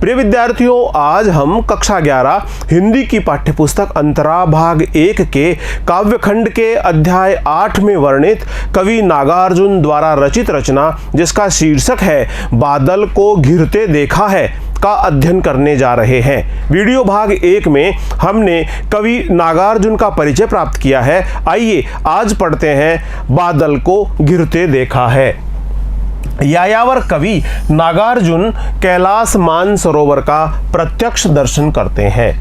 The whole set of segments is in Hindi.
प्रिय विद्यार्थियों, आज हम कक्षा 11 हिंदी की पाठ्यपुस्तक अंतरा भाग 1 के काव्यखंड के अध्याय 8 में वर्णित कवि नागार्जुन द्वारा रचित रचना जिसका शीर्षक है बादल को घिरते देखा है का अध्ययन करने जा रहे हैं। वीडियो भाग 1 में हमने कवि नागार्जुन का परिचय प्राप्त किया है। आइए आज पढ़ते हैं बादल को घिरते देखा है। यायावर कवि नागार्जुन कैलाश मानसरोवर का प्रत्यक्ष दर्शन करते हैं।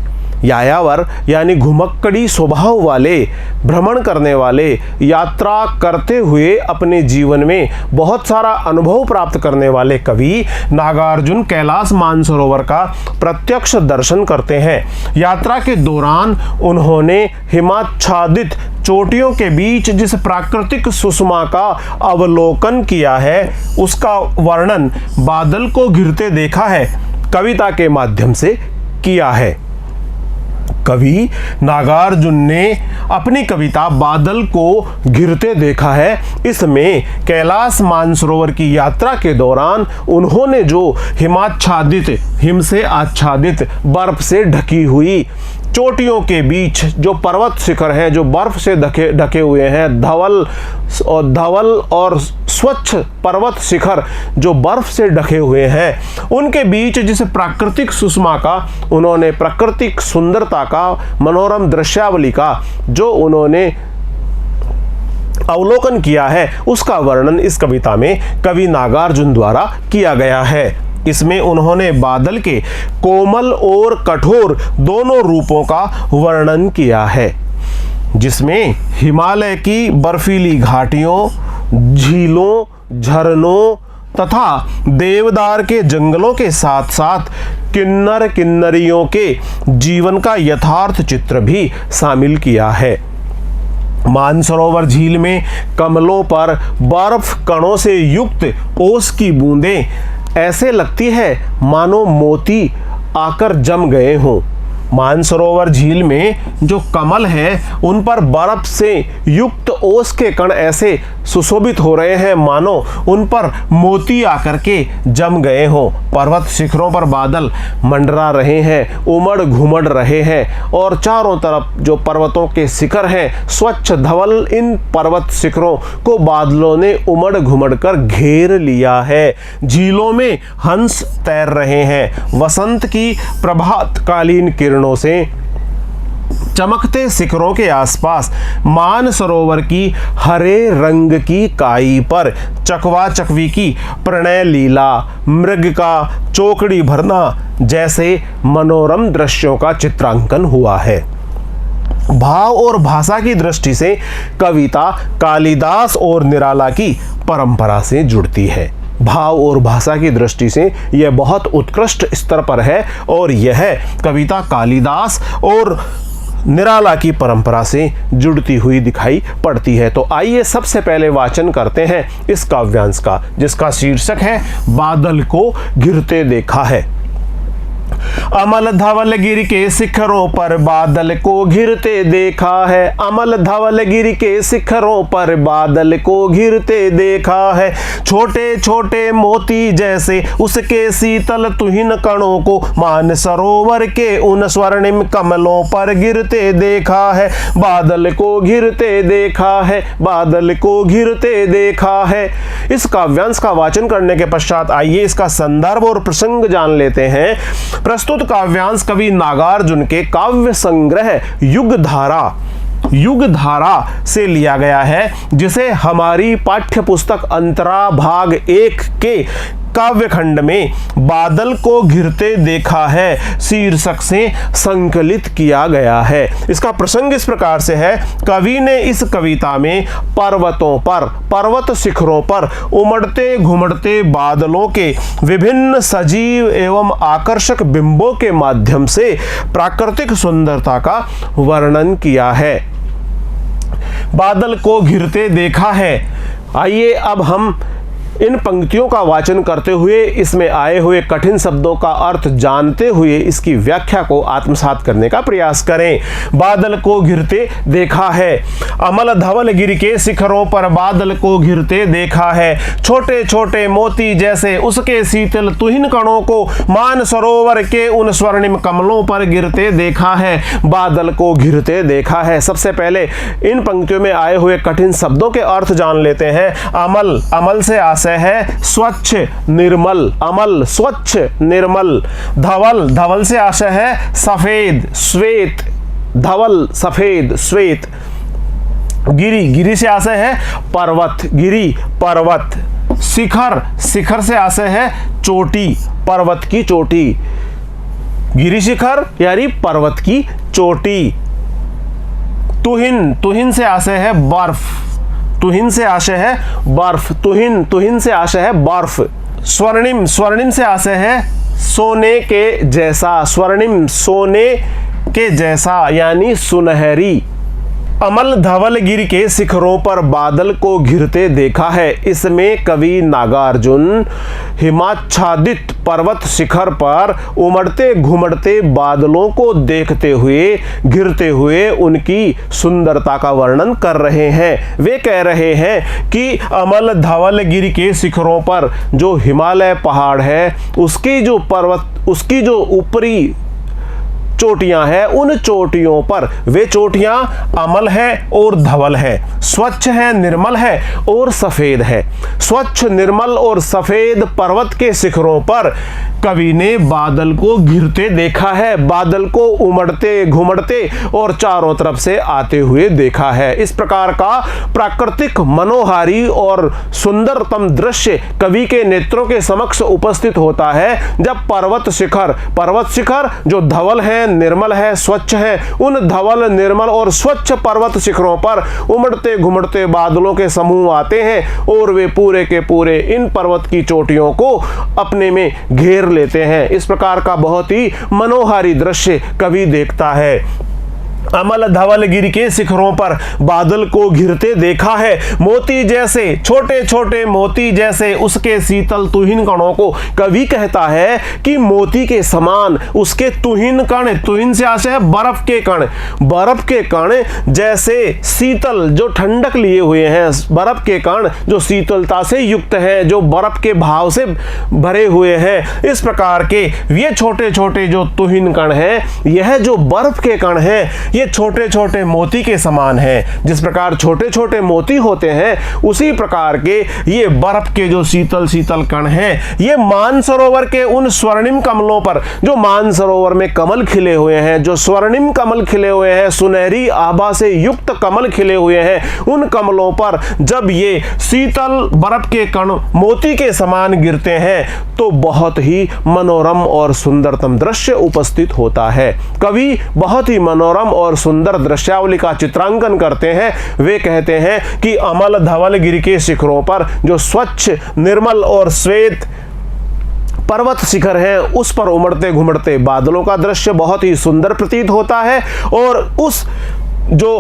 यायावर यानी घुमक्कड़ी स्वभाव वाले, भ्रमण करने वाले, यात्रा करते हुए अपने जीवन में बहुत सारा अनुभव प्राप्त करने वाले कवि नागार्जुन कैलाश मानसरोवर का प्रत्यक्ष दर्शन करते हैं। यात्रा के दौरान उन्होंने हिमाच्छादित चोटियों के बीच जिस प्राकृतिक सुषमा का अवलोकन किया है उसका वर्णन बादल को घिरते देखा है कविता के माध्यम से किया है। कवि नागार्जुन ने अपनी कविता बादल को घिरते देखा है इसमें कैलाश मानसरोवर की यात्रा के दौरान उन्होंने जो हिम से आच्छादित बर्फ से ढकी हुई चोटियों के बीच जो पर्वत शिखर हैं, जो बर्फ से ढके हुए हैं, धवल और स्वच्छ पर्वत शिखर जो बर्फ से ढके हुए हैं, उनके बीच जिस प्राकृतिक सुषमा का, उन्होंने प्राकृतिक सुंदरता का, मनोरम दृश्यावली का जो उन्होंने अवलोकन किया है उसका वर्णन इस कविता में कवि नागार्जुन द्वारा किया गया है। इसमें उन्होंने बादल के कोमल और कठोर दोनों रूपों का वर्णन किया है, जिसमें हिमालय की बर्फीली घाटियों, झीलों, झरनों तथा देवदार के जंगलों के साथ साथ किन्नर किन्नरियों के जीवन का यथार्थ चित्र भी शामिल किया है। मानसरोवर झील में कमलों पर बर्फ कणों से युक्त ओस की बूंदें ऐसे लगती है मानो मोती आकर जम गए हों। मानसरोवर झील में जो कमल हैं उन पर बर्फ से युक्त ओस के कण ऐसे सुशोभित हो रहे हैं मानो उन पर मोती आकर के जम गए हों। पर्वत शिखरों पर बादल मंडरा रहे हैं, उमड़ घुमड़ रहे हैं और चारों तरफ जो पर्वतों के शिखर हैं स्वच्छ धवल, इन पर्वत शिखरों को बादलों ने उमड़ घुमड़ कर घेर लिया है। झीलों में हंस तैर रहे हैं। वसंत की प्रभातकालीन किरणों से चमकते शिखरों के आसपास मानसरोवर की हरे रंग की काई पर चकवा चकवी की प्रणय लीला, मृग का चौकड़ी भरना जैसे मनोरम दृश्यों का चित्रांकन हुआ है। भाव और भाषा की दृष्टि से कविता कालिदास और निराला की परंपरा से जुड़ती है। भाव और भाषा की दृष्टि से यह बहुत उत्कृष्ट स्तर पर है और यह कविता कालिदास और निराला की परंपरा से जुड़ती हुई दिखाई पड़ती है। तो आइए सबसे पहले वाचन करते हैं इस काव्यांश का, जिसका शीर्षक है बादल को घिरते देखा है। अमल धवल गिर के शिखरों पर बादल को घिरते देखा है। अमल धवल गिर के शिखरों पर बादल को घिरते देखा है। छोटे छोटे मोती जैसे उसके शीतल तुहिन कणों को मानसरोवर के उन स्वर्णिम कमलों पर गिरते देखा है। बादल को घिरते देखा है, बादल को घिरते देखा है। इस काव्यांश का वाचन करने के पश्चात आइए इसका संदर्भ और प्रसंग जान लेते हैं। प्रस्तुत काव्यांश कवि नागार्जुन के काव्य संग्रह युगधारा से लिया गया है, जिसे हमारी पाठ्यपुस्तक अंतरा भाग 1 के काव्यखंड में बादल को घिरते देखा है शीर्षक से संकलित किया गया है। इसका प्रसंग इस प्रकार से है। कवि ने इस कविता में पर्वतों पर, पर्वत शिखरों पर उमड़ते घुमड़ते बादलों के विभिन्न सजीव एवं आकर्षक बिंबों के माध्यम से प्राकृतिक सुंदरता का वर्णन किया है। बादल को घिरते देखा है। आइए अब हम इन पंक्तियों का वाचन करते हुए इसमें आए हुए कठिन शब्दों का अर्थ जानते हुए इसकी व्याख्या को आत्मसात करने का प्रयास करें। बादल को घिरते देखा है। अमल धवल गिर के शिखरों पर बादल को घिरते देखा है। छोटे छोटे मोती जैसे उसके शीतल तुहिन कणों को मान सरोवर के उन स्वर्णिम कमलों पर गिरते देखा है। बादल को घिरते देखा है। सबसे पहले इन पंक्तियों में आए हुए कठिन शब्दों के अर्थ जान लेते हैं। अमल, अमल से आशय है स्वच्छ निर्मल, अमल स्वच्छ निर्मल। धवल, धवल से आशय है सफेद श्वेत, धवल सफेद श्वेत। गिरि, गिरि से आशय है पर्वत, गिरि पर्वत। शिखर, शिखर से आशय है चोटी, पर्वत की चोटी। गिरि शिखर यानी पर्वत की चोटी। तुहिन, तुहिन से आशय है बर्फ, तुहिन से आशय है बर्फ, तुहिन, तुहिन से आशय है बर्फ। स्वर्णिम, स्वर्णिम से आशय है सोने के जैसा, स्वर्णिम सोने के जैसा यानी सुनहरी। अमल धवल गिर के शिखरों पर बादल को घिरते देखा है। इसमें कवि नागार्जुन हिमाच्छादित पर्वत शिखर पर उमड़ते घुमड़ते बादलों को देखते हुए, घिरते हुए उनकी सुंदरता का वर्णन कर रहे हैं। वे कह रहे हैं कि अमल धवल गिर के शिखरों पर जो हिमालय पहाड़ है, उसकी जो पर्वत, उसकी जो ऊपरी चोटियां हैं, उन चोटियों पर वे चोटियां अमल है और धवल है, स्वच्छ है, निर्मल है और सफेद है। स्वच्छ, निर्मल और सफेद पर्वत के शिखरों पर कवि ने बादल को घिरते देखा है, बादल को उमड़ते घुमड़ते और चारों तरफ से आते हुए देखा है। इस प्रकार का प्राकृतिक मनोहारी और सुंदरतम दृश्य कवि के नेत्रों के समक्ष उपस्थित होता है जब पर्वत शिखर जो धवल है, निर्मल है, स्वच्छ है, उन धवल, निर्मल और स्वच्छ पर्वत शिखरों पर उमड़ते घुमड़ते बादलों के समूह आते हैं और वे पूरे के पूरे इन पर्वत की चोटियों को अपने में घेर लेते हैं। इस प्रकार का बहुत ही मनोहारी दृश्य कवि देखता है। अमल धवल गिर के शिखरों पर बादल को घिरते देखा है। मोती जैसे, छोटे छोटे मोती जैसे उसके शीतल तुहिन कणों को कवि कहता है कि मोती के समान उसके तुहिन कण, तुहिन से आशय है बर्फ के कण, बर्फ के कण जैसे शीतल, जो ठंडक लिए हुए हैं, बर्फ के कण जो शीतलता से युक्त है, जो बर्फ के भाव से भरे हुए हैं। इस प्रकार के ये छोटे छोटे जो तुहिन कण हैं, यह जो बर्फ के कण हैं, ये छोटे छोटे मोती के समान हैं। जिस प्रकार छोटे छोटे मोती होते हैं, उसी प्रकार के ये बर्फ के जो शीतल शीतल कण हैं, ये मानसरोवर के उन स्वर्णिम कमलों पर, जो मानसरोवर में कमल खिले हुए हैं, जो स्वर्णिम कमल खिले हुए हैं, सुनहरी आभा से युक्त कमल खिले हुए हैं, उन कमलों पर जब ये शीतल बर्फ के कण मोती के समान गिरते हैं तो बहुत ही मनोरम और सुंदरतम दृश्य उपस्थित होता है। कवि बहुत ही मनोरम और सुंदर दृश्यावली का चित्रांकन करते हैं। वे कहते हैं कि अमल धवल गिर के शिखरों पर जो स्वच्छ, निर्मल और श्वेत पर्वत शिखर है, उस पर उमड़ते घुमड़ते बादलों का दृश्य बहुत ही सुंदर प्रतीत होता है और उस जो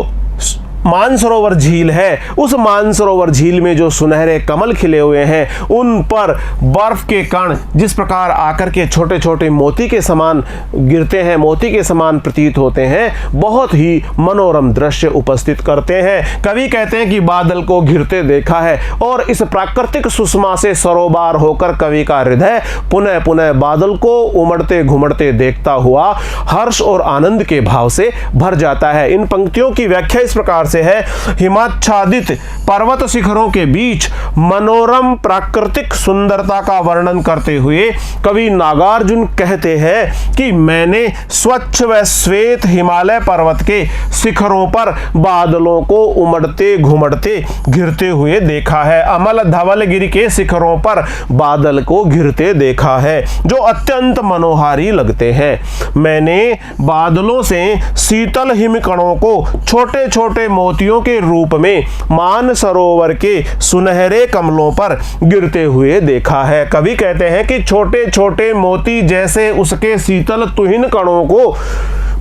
मानसरोवर झील है, उस मानसरोवर झील में जो सुनहरे कमल खिले हुए हैं, उन पर बर्फ के कण जिस प्रकार आकर के छोटे छोटे मोती के समान गिरते हैं, मोती के समान प्रतीत होते हैं, बहुत ही मनोरम दृश्य उपस्थित करते हैं। कवि कहते हैं कि बादल को घिरते देखा है और इस प्राकृतिक सुषमा से सरोबार होकर कवि का हृदय पुनः पुनः बादल को उमड़ते घुमड़ते देखता हुआ हर्ष और आनंद के भाव से भर जाता है। इन पंक्तियों की व्याख्या इस प्रकार से है। हिमाच्छादित पर्वत शिखरों के बीच मनोरम प्राकृतिक सुंदरता का वर्णन करते हुए कवि नागार्जुन कहते हैं कि मैंने स्वच्छ व श्वेत हिमालय पर्वत के शिखरों पर बादलों को उमड़ते घुमड़ते घिरते हुए देखा है। अमल धवल गिर के शिखरों पर बादल को घिरते देखा है जो अत्यंत मनोहारी लगते हैं। मैंने बादलों से शीतल हिमकणों को छोटे छोटे मोतियों के रूप में मानसरोवर के सुनहरे कमलों पर गिरते हुए देखा है। कवि कहते हैं कि छोटे छोटे मोती जैसे उसके शीतल तुहिन कणों को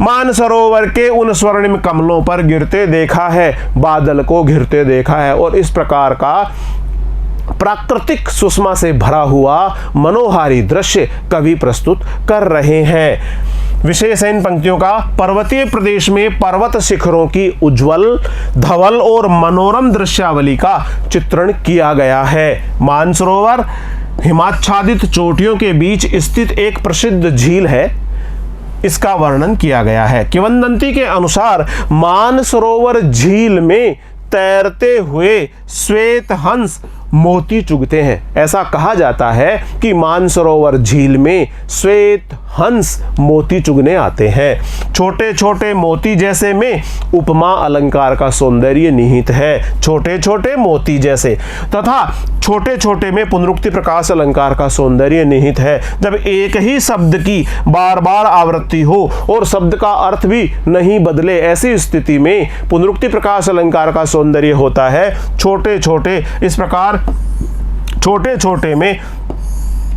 मानसरोवर के उन स्वर्णिम कमलों पर गिरते देखा है, बादल को घिरते देखा है और इस प्रकार का प्राकृतिक सुषमा से भरा हुआ मनोहारी दृश्य कवि प्रस्तुत कर रहे हैं। विशेष है इन पंक्तियों का, पर्वतीय प्रदेश में पर्वत शिखरों की उज्जवल, धवल और मनोरम दृश्यावली का चित्रण किया गया है। मानसरोवर हिमाच्छादित चोटियों के बीच स्थित एक प्रसिद्ध झील है, इसका वर्णन किया गया है। किंवदंती के अनुसार मानसरोवर झील में तैरते हुए श्वेत हंस मोती चुगते हैं। ऐसा कहा जाता है कि मानसरोवर झील में श्वेत हंस मोती चुगने आते हैं। छोटे छोटे मोती जैसे में उपमा अलंकार का सौंदर्य निहित है। छोटे छोटे मोती जैसे तथा छोटे छोटे में पुनरुक्ति प्रकाश अलंकार का सौंदर्य निहित है। जब एक ही शब्द की बार बार आवृत्ति हो और शब्द का अर्थ भी नहीं बदले, ऐसी स्थिति में पुनरुक्ति प्रकाश अलंकार का सौंदर्य होता है। छोटे छोटे, इस प्रकार छोटे छोटे में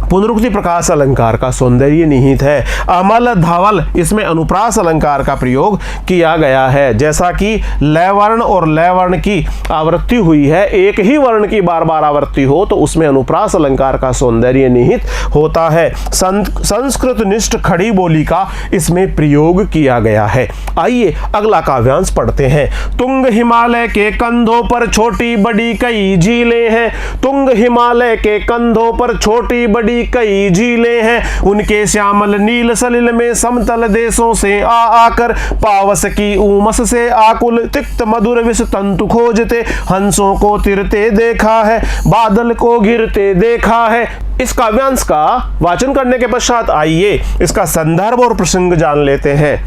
पुनरुक्ति प्रकाश अलंकार का सौंदर्य निहित है। अमल धवल, इसमें अनुप्रास अलंकार का प्रयोग किया गया है। जैसा कि लय वर्ण और लय वर्ण की आवृत्ति हुई है, एक ही वर्ण की बार बार आवृत्ति हो तो उसमें अनुप्रास अलंकार का सौंदर्य निहित होता है। संस्कृत निष्ठ खड़ी बोली का इसमें प्रयोग किया गया है। आइए अगला काव्यांश पढ़ते हैं। तुंग हिमालय के कंधों पर छोटी बड़ी कई झीलें हैं। तुंग हिमालय के कंधों पर छोटी बड़ी कई झीलें हैं। उनके श्यामल नील सलिल में समतल देशों से आ आकर पावस की उमस से आकुल तिक्त मधुर विष तंतु खोजते हंसों को तिरते देखा है, बादल को घिरते देखा है। इस काव्यांश का वाचन करने के पश्चात आइए इसका संदर्भ और प्रसंग जान लेते हैं।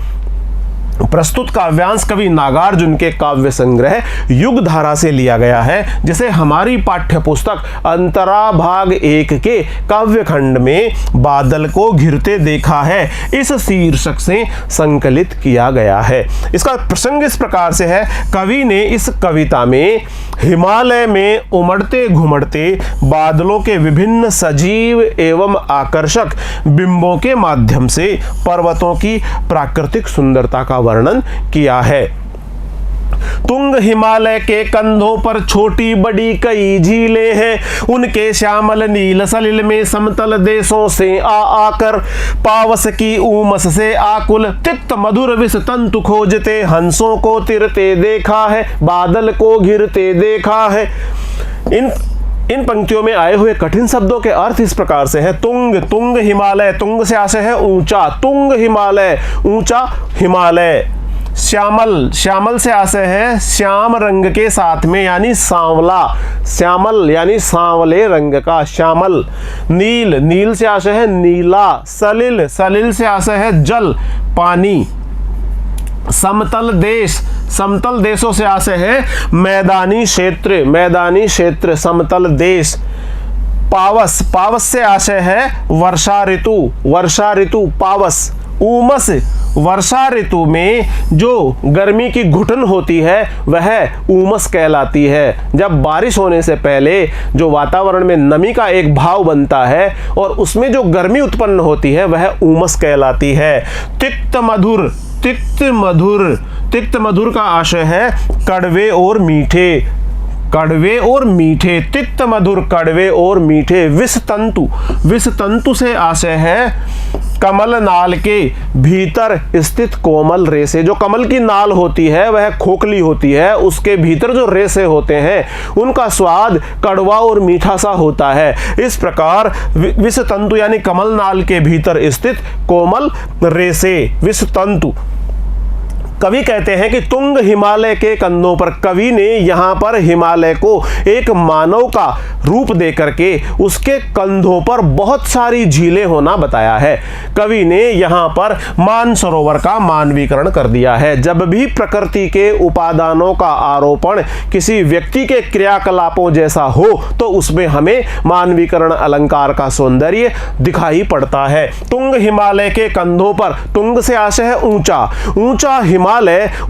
प्रस्तुत काव्यांश कवि नागार्जुन के काव्य संग्रह युग धारा से लिया गया है, जिसे हमारी पाठ्य पुस्तक अंतरा भाग 1 के काव्य खंड में बादल को घिरते देखा है इस शीर्षक से संकलित किया गया है। इसका प्रसंग इस प्रकार से है। कवि ने इस कविता में हिमालय में उमड़ते घुमड़ते बादलों के विभिन्न सजीव एवं आकर्षक बिंबों के माध्यम से पर्वतों की प्राकृतिक सुंदरता का वर्णन किया है। तुंग हिमालय के कंधों पर छोटी बड़ी कई झीलें हैं। उनके श्यामल नील सलिल में समतल देशों से आ आकर पावस की उमस से आकुल तिक्त मधुर विष तंतु खोजते हंसों को तिरते देखा है, बादल को घिरते देखा है। इन पंक्तियों में आए हुए कठिन शब्दों के अर्थ इस प्रकार से है। तुंग, तुंग हिमालय, तुंग से आशय है ऊंचा, तुंग हिमालय, ऊंचा हिमालय। श्यामल, श्यामल से आशय है श्याम रंग के साथ में यानी सांवला, श्यामल यानी सांवले रंग का श्यामल। नील, नील से आशय है नीला। सलिल, सलिल से आशय है जल, पानी। समतल देश, समतल देशों से आशय है मैदानी क्षेत्र, मैदानी क्षेत्र, समतल देश। पावस, पावस से आशय है वर्षा ऋतु, वर्षा ऋतु, पावस। उमस, वर्षा ऋतु में जो गर्मी की घुटन होती है वह उमस कहलाती है। जब बारिश होने से पहले जो वातावरण में नमी का एक भाव बनता है और उसमें जो गर्मी उत्पन्न होती है वह उमस कहलाती है। तिक्त मधुर, तिक्त मधुर, तिक्त मधुर का आशय है कड़वे और मीठे, कड़वे और मीठे, तिक्त मधुर, कड़वे और मीठे। विष तंतु, विष तंतु से आशय है कमल नाल के भीतर स्थित कोमल रेशे। जो कमल की नाल होती है वह खोखली होती है, उसके भीतर जो रेशे होते हैं उनका स्वाद कड़वा और मीठा सा होता है। इस प्रकार विष तंतु यानी कमल नाल के भीतर स्थित कोमल रेशे, विष तंतु। कवि कहते हैं कि तुंग हिमालय के कंधों पर, कवि ने यहाँ पर हिमालय को एक मानव का रूप दे करके उसके कंधों पर बहुत सारी झीलें होना बताया है। कवि ने यहाँ पर मानसरोवर का मानवीकरण कर दिया है। जब भी प्रकृति के उपादानों का आरोपण किसी व्यक्ति के क्रियाकलापों जैसा हो तो उसमें हमें मानवीकरण अलंकार का सौंदर्य दिखाई पड़ता है। तुंग हिमालय के कंधों पर, तुंग से आशय है ऊंचा, ऊंचा हिमालय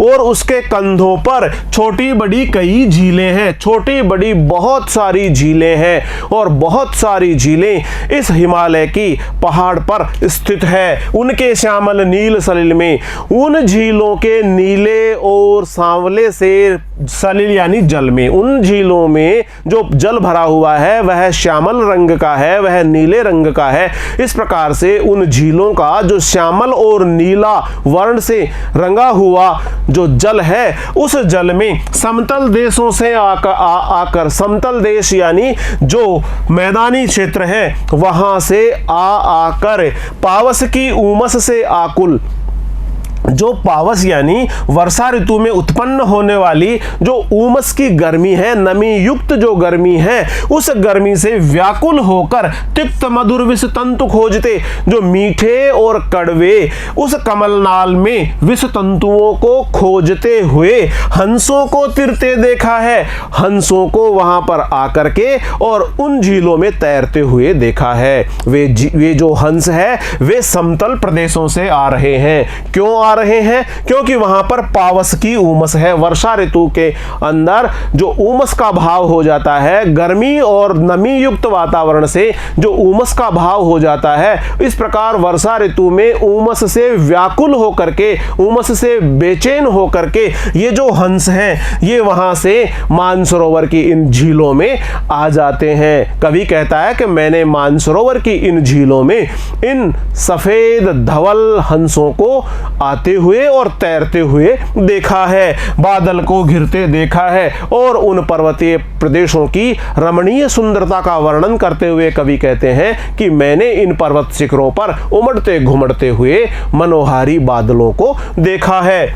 और उसके कंधों पर छोटी बड़ी कई झीलें हैं, छोटी बड़ी बहुत सारी झीलें हैं और बहुत सारी झीलें इस हिमालय की पहाड़ पर स्थित है। उनके श्यामल नील सलिल में, उन झीलों के नीले और सांवले से सलिल यानी जल में, उन झीलों में जो जल भरा हुआ है वह श्यामल रंग का है, वह नीले रंग का है। इस प्रकार से उन झीलों का जो श्यामल और नीला वर्ण से रंगा हुआ जो जल है, उस जल में समतल देशों से आकर समतल देश यानी जो मैदानी क्षेत्र है वहां से आकर पावस की उमस से आकुल, जो पावस यानी वर्षा ऋतु में उत्पन्न होने वाली जो उमस की गर्मी है, नमी युक्त जो गर्मी है, उस गर्मी से व्याकुल होकर तिक्त मधुर विष तंतु खोजते, जो मीठे और कड़वे उस कमलनाल में विष तंतुओं को खोजते हुए हंसों को तिरते देखा है। हंसों को वहां पर आकर के और उन झीलों में तैरते हुए देखा है। वे जो हंस है वे समतल प्रदेशों से आ रहे हैं। क्यों आ रहे हैं? क्योंकि वहां पर पावस की उमस है। वर्षा ऋतु के अंदर जो उमस का भाव हो जाता है, गर्मी और नमी युक्त वातावरण से जो उमस का भाव हो जाता है, इस प्रकार वर्षा ऋतु में उमस से व्याकुल होकर के, उमस से बेचैन होकर के ये जो हंस हैं ये वहां से मानसरोवर की इन झीलों में आ जाते हैं। कवि कहता है कि मैंने मानसरोवर की इन झीलों में इन सफेद धवल हंसों को आते हुए और तैरते हुए देखा है, बादल को घिरते देखा है। और उन पर्वतीय प्रदेशों की रमणीय सुंदरता का वर्णन करते हुए कवि कहते हैं कि मैंने इन पर्वत शिखरों पर उमड़ते घुमड़ते हुए मनोहारी बादलों को देखा है।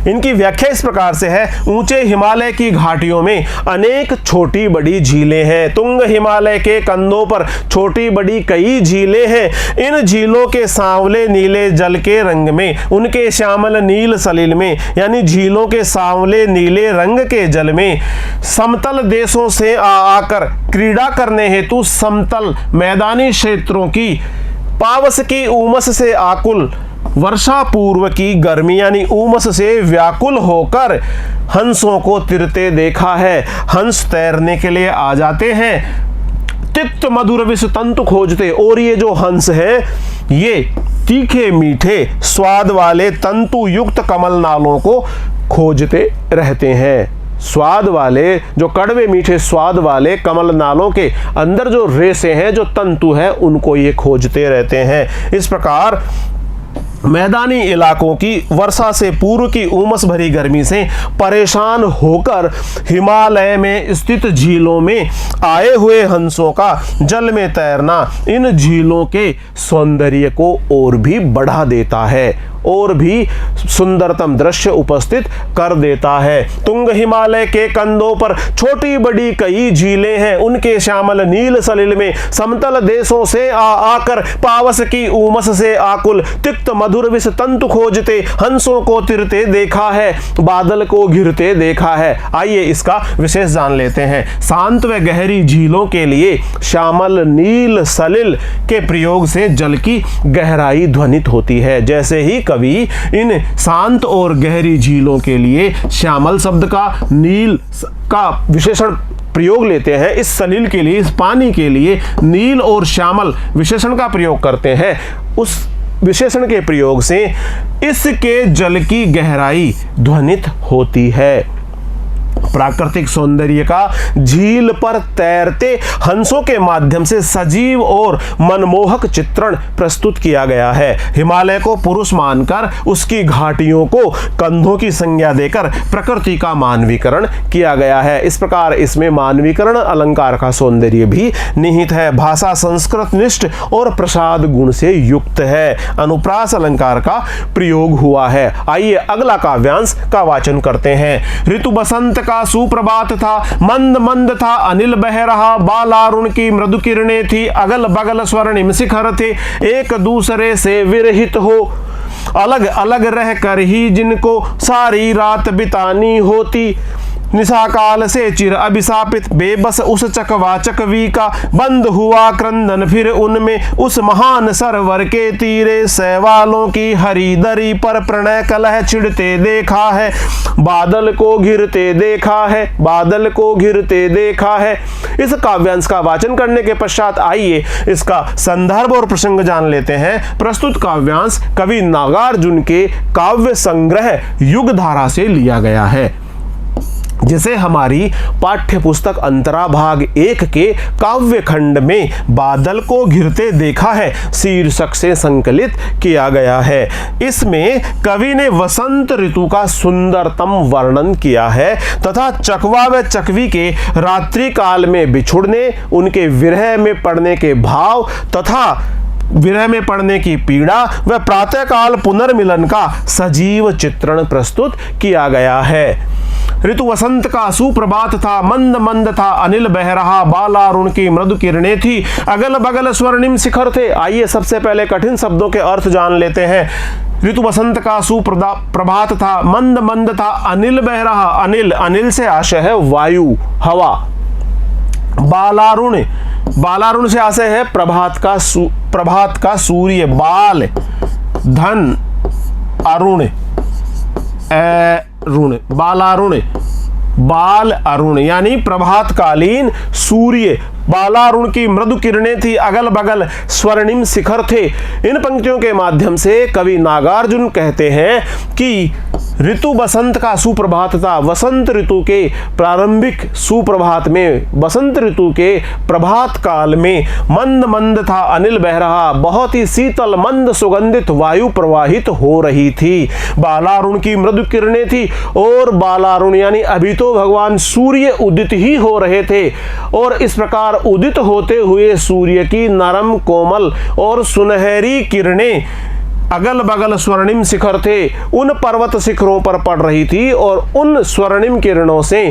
इनकी व्याख्या इस प्रकार से है, ऊंचे हिमालय की घाटियों में अनेक छोटी बड़ी झीलें हैं। तुंग हिमालय के कंधों पर छोटी बड़ी कई झीलें हैं। इन झीलों के सांवले नीले जल के रंग में, उनके श्यामल नील सलिल में यानी झीलों के सांवले नीले रंग के जल में समतल देशों से आकर क्रीड़ा करने हेतु समतल मैदानी क्षेत्रों की पावस की उमस से आकुल, वर्षा पूर्व की गर्मी यानी उमस से व्याकुल होकर हंसों को तिरते देखा है। हंस तैरने के लिए आ जाते हैं, तिक्त मधुर विष तंतु खोजते, और ये जो हंस हैं ये तीखे मीठे स्वाद वाले तंतु युक्त कमल नालों को खोजते रहते हैं। स्वाद वाले जो कड़वे मीठे स्वाद वाले कमल नालों के अंदर जो रेशे हैं, जो तंतु है, उनको ये खोजते रहते हैं। इस प्रकार मैदानी इलाकों की वर्षा से पूर्व की उमस भरी गर्मी से परेशान होकर हिमालय में स्थित झीलों में आए हुए हंसों का जल में तैरना इन झीलों के सौंदर्य को और भी बढ़ा देता है, और भी सुंदरतम दृश्य उपस्थित कर देता है। तुंग हिमालय के कंधों पर छोटी बड़ी कई झीलें हैं। उनके श्यामल नील सलिल में समतल देशों से आकर पावस की उमस से आकुल, तिक्त मधुर विष तंतु खोजते, हंसों को तिरते देखा है, बादल को घिरते देखा है। आइए इसका विशेष जान लेते हैं। शांत व गहरी झीलों के लिए श्यामल नील सलिल के प्रयोग से जल की गहराई ध्वनित होती है। जैसे ही कवि इन शांत और गहरी झीलों के लिए श्यामल शब्द का, नील का विशेषण प्रयोग लेते हैं, इस सलिल के लिए, इस पानी के लिए नील और श्यामल विशेषण का प्रयोग करते हैं, उस विशेषण के प्रयोग से इसके जल की गहराई ध्वनित होती है। प्राकृतिक सौंदर्य का झील पर तैरते हंसों के माध्यम से सजीव और मनमोहक चित्रण प्रस्तुत किया गया है। हिमालय को पुरुष मानकर उसकी घाटियों को कंधों की संज्ञा देकर प्रकृति का मानवीकरण किया गया है। इस प्रकार इसमें मानवीकरण अलंकार का सौंदर्य भी निहित है। भाषा संस्कृत निष्ठ और प्रसाद गुण से युक्त है। अनुप्रास अलंकार का प्रयोग हुआ है। आइए अगला काव्यांश का वाचन करते हैं। ऋतु बसंत का सुप्रभात था, मंद मंद था अनिल बह रहा, बालारुण की मृदु किरणें थी, अगल बगल स्वर्णिम शिखर थे, एक दूसरे से विरहित हो, अलग अलग रह कर ही जिनको सारी रात बितानी होती, निशा काल से चिर अभिशापित बेबस उस चकवाचक वी का, बंद हुआ क्रंदन फिर उनमें उस महान सरोवर के तीरे, सैवालों की हरी दरी पर प्रणय कलह छिड़ते देखा है, बादल को घिरते देखा है, बादल को घिरते देखा है। इस काव्यांश का वाचन करने के पश्चात आइए इसका संदर्भ और प्रसंग जान लेते हैं। प्रस्तुत काव्यांश कवि नागार्जुन के काव्य संग्रह युगधारा से लिया गया है। जिसे हमारी पाठ्य पुस्तक अंतरा भाग 1 के काव्य खंड में बादल को घिरते देखा है शीर्षक से संकलित किया गया है। इसमें कवि ने वसंत ऋतु का सुंदरतम वर्णन किया है तथा चकवा व चकवी के रात्रि काल में बिछुड़ने, उनके विरह में पड़ने के भाव तथा विरह में पड़ने की पीड़ा व प्रातःकाल पुनर्मिलन का सजीव चित्रण प्रस्तुत किया गया है। ऋतु वसंत का सुप्रभात था, मंद मंद था अनिल बह रहा, बालारुण की मृदु किरणें थी, अगल बगल स्वर्णिम शिखर थे। आइए सबसे पहले कठिन शब्दों के अर्थ जान लेते हैं। ऋतु वसंत का सुप्रभात था, मंद मंद था, अनिल बह रहा। अनिल, अनिल से आशय है वायु, हवा। बालारुण, बालारुण से आशय है प्रभात का सूर्य। बाल, धन, अरुण, अरुण, बालारुण, बाल अरुण यानी प्रभातकालीन सूर्य। बालारुण की मृदु किरणें थी, अगल बगल स्वर्णिम शिखर थे। इन पंक्तियों के माध्यम से कवि नागार्जुन कहते हैं कि ऋतु बसंत का सुप्रभात था। वसंत ऋतु के प्रारंभिक सुप्रभात में, वसंत ऋतु के प्रभात काल में मंद मंद था अनिल बह रहा, बहुत ही शीतल मंद सुगंधित वायु प्रवाहित हो रही थी। बालारुण की मृदु किरणें थी और बालारुण यानी अभी तो भगवान सूर्य उदित ही हो रहे थे और इस प्रकार उदित होते हुए सूर्य की नरम कोमल और सुनहरी किरणें अगल बगल स्वर्णिम शिखर थे, उन पर्वत शिखरों पर पड़ रही थी और उन स्वर्णिम किरणों से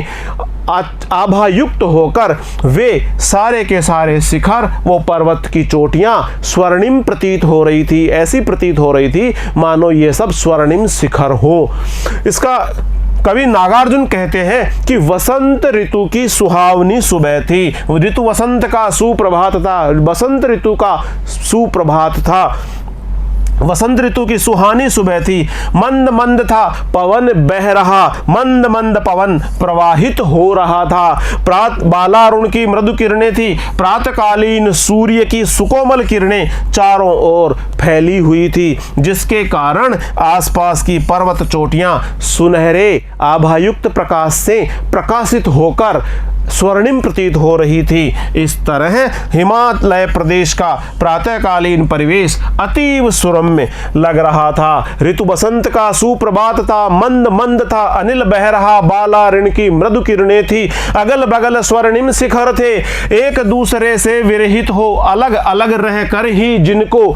आभायुक्त होकर वे सारे के सारे शिखर, वो पर्वत की चोटियां स्वर्णिम प्रतीत हो रही थी। ऐसी प्रतीत हो रही थी मानो ये सब स्वर्णिम शिखर हो। इसका कवि नागार्जुन कहते हैं कि वसंत ऋतु की सुहावनी सुबह थी। ऋतु वसंत का सुप्रभात था, वसंत ऋतु का सुप्रभात था, वसंत ऋतु की सुहानी सुबह थी। मंद मंद था पवन बह रहा, मंद मंद पवन प्रवाहित हो रहा था। बालारुण की मृदु किरणें थी, प्रातःकालीन सूर्य की सुकोमल किरणें चारों ओर फैली हुई थी, जिसके कारण आसपास की पर्वत चोटियां सुनहरे आभायुक्त प्रकाश से प्रकाशित होकर स्वर्णिम प्रतीत हो रही थी। इस तरह हिमालय प्रदेश का प्रातःकालीन परिवेश अतीव सुरम्य लग रहा था। ऋतु बसंत का सुप्रभात था, मंद मंद था अनिल बह रहा, बालाऋण की मृदु किरणें थी, अगल बगल स्वर्णिम शिखर थे, एक दूसरे से विरहित हो अलग अलग रहकर ही जिनको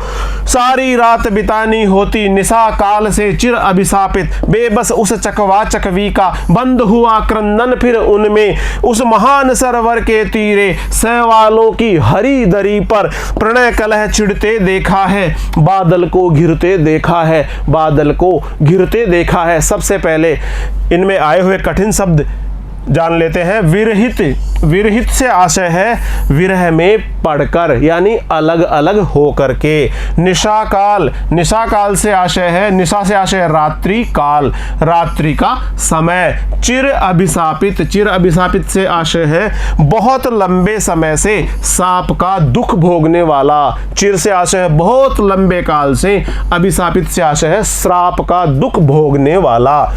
सारी रात बितानी होती, निशा काल से चिर अभिशापित बेबस उस चकवा चकवी का बंद हुआ क्रंदन फिर उनमें, उस महान सरोवर के तीरे सवालों की हरी दरी पर प्रणय कलह छिड़ते देखा है, बादल को घिरते देखा है, बादल को घिरते देखा है। सबसे पहले इनमें आए हुए कठिन शब्द जान लेते हैं। विरहित, विरहित से आशय है विरह में पड़कर यानी अलग अलग होकर के। निशाकाल, निशाकाल से आशय है, निशा से आशय है रात्रि काल, रात्रि का समय। चिर अभिशापित, चिर अभिशापित से आशय है बहुत लंबे समय से साप का दुख भोगने वाला। चिर से आशय है बहुत लंबे काल से, अभिशापित से आशय है श्राप का दुख भोगने वाला।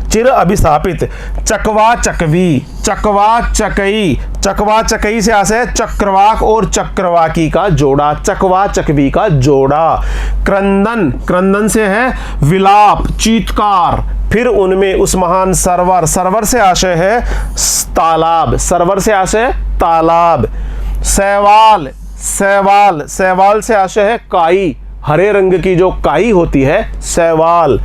चिर अभिशापित। चकवा चकवी, चकवा चकई, चकवा चकई से आशय है चक्रवाक और चक्रवाकी का जोड़ा, चकवा चकवी का जोड़ा। क्रंदन, क्रंदन से है विलाप, चीत्कार। फिर उनमें उस महान सरोवर, सरोवर से आशय है तालाब, सरोवर से आशय है तालाब। सैवाल, सैवाल, सैवाल से आशय है काई, हरे रंग की जो काई होती है सैवाल।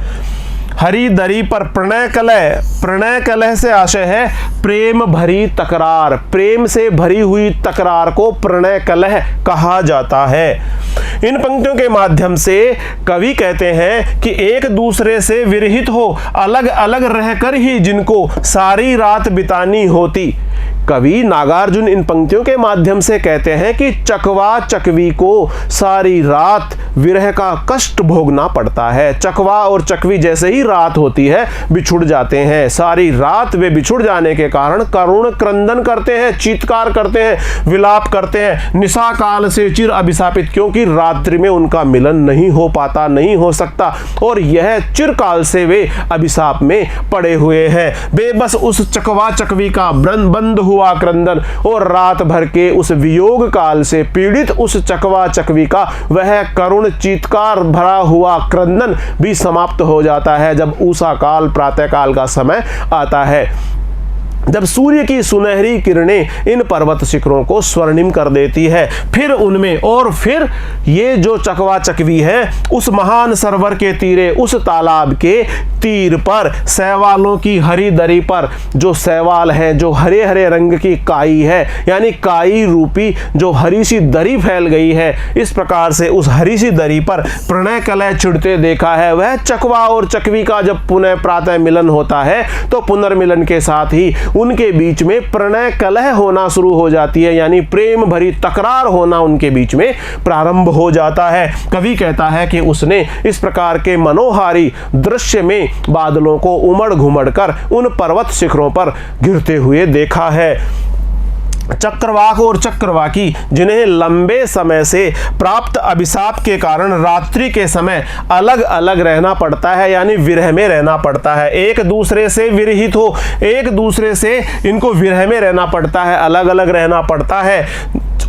हरी दरी पर प्रणय कलह, प्रणय कलह से आशय है प्रेम भरी तकरार, प्रेम से भरी हुई तकरार को प्रणय कलह कहा जाता है। इन पंक्तियों के माध्यम से कवि कहते हैं कि एक दूसरे से विरहित हो अलग अलग रहकर ही जिनको सारी रात बितानी होती, कवि नागार्जुन इन पंक्तियों के माध्यम से कहते हैं कि चकवा चकवी को सारी रात विरह का कष्ट भोगना पड़ता है। चकवा और चकवी जैसे ही रात होती है बिछुड़ जाते हैं। सारी रात वे बिछुड़ जाने के कारण करुण क्रंदन करते हैं, चीत्कार करते हैं, विलाप करते हैं, निशा काल से चिर अभिशापित, क्योंकि रात्रि में उनका मिलन नहीं हो पाता, नहीं हो सकता, और यह चिरकाल से वे अभिशाप में पड़े हुए हैं। बेबस उस चकवा चकवी का बंद हुआ क्रंदन और रात भर के उस वियोग काल से पीड़ित उस चकवा चकवी का वह करुण चीत्कार भरा हुआ क्रंदन भी समाप्त हो जाता है जब उषा काल प्रातः काल का समय आता है, जब सूर्य की सुनहरी किरणें इन पर्वत शिखरों को स्वर्णिम कर देती है। फिर उनमें और फिर ये जो चकवा चकवी है उस महान सरोवर के तीरे, उस तालाब के तीर पर, शैवालों की हरी दरी पर, जो शैवाल है, जो हरे हरे रंग की काई है, यानी काई रूपी जो हरी सी दरी फैल गई है, इस प्रकार से उस हरी सी दरी पर प्रणय कलह छिड़ते देखा है। वह चकवा और चकवी का जब पुनः प्रातः मिलन होता है तो पुनर्मिलन के साथ ही उनके बीच में प्रणय कलह होना शुरू हो जाती है, यानी प्रेम भरी तकरार होना उनके बीच में प्रारंभ हो जाता है। कवि कहता है कि उसने इस प्रकार के मनोहारी दृश्य में बादलों को उमड़ घुमड़ कर उन पर्वत शिखरों पर गिरते हुए देखा है। चक्रवाक और चक्रवाकी, जिन्हें लंबे समय से प्राप्त अभिशाप के कारण रात्रि के समय अलग अलग रहना पड़ता है, यानी विरह में रहना पड़ता है, एक दूसरे से विरहित हो, एक दूसरे से इनको विरह में रहना पड़ता है, अलग अलग रहना पड़ता है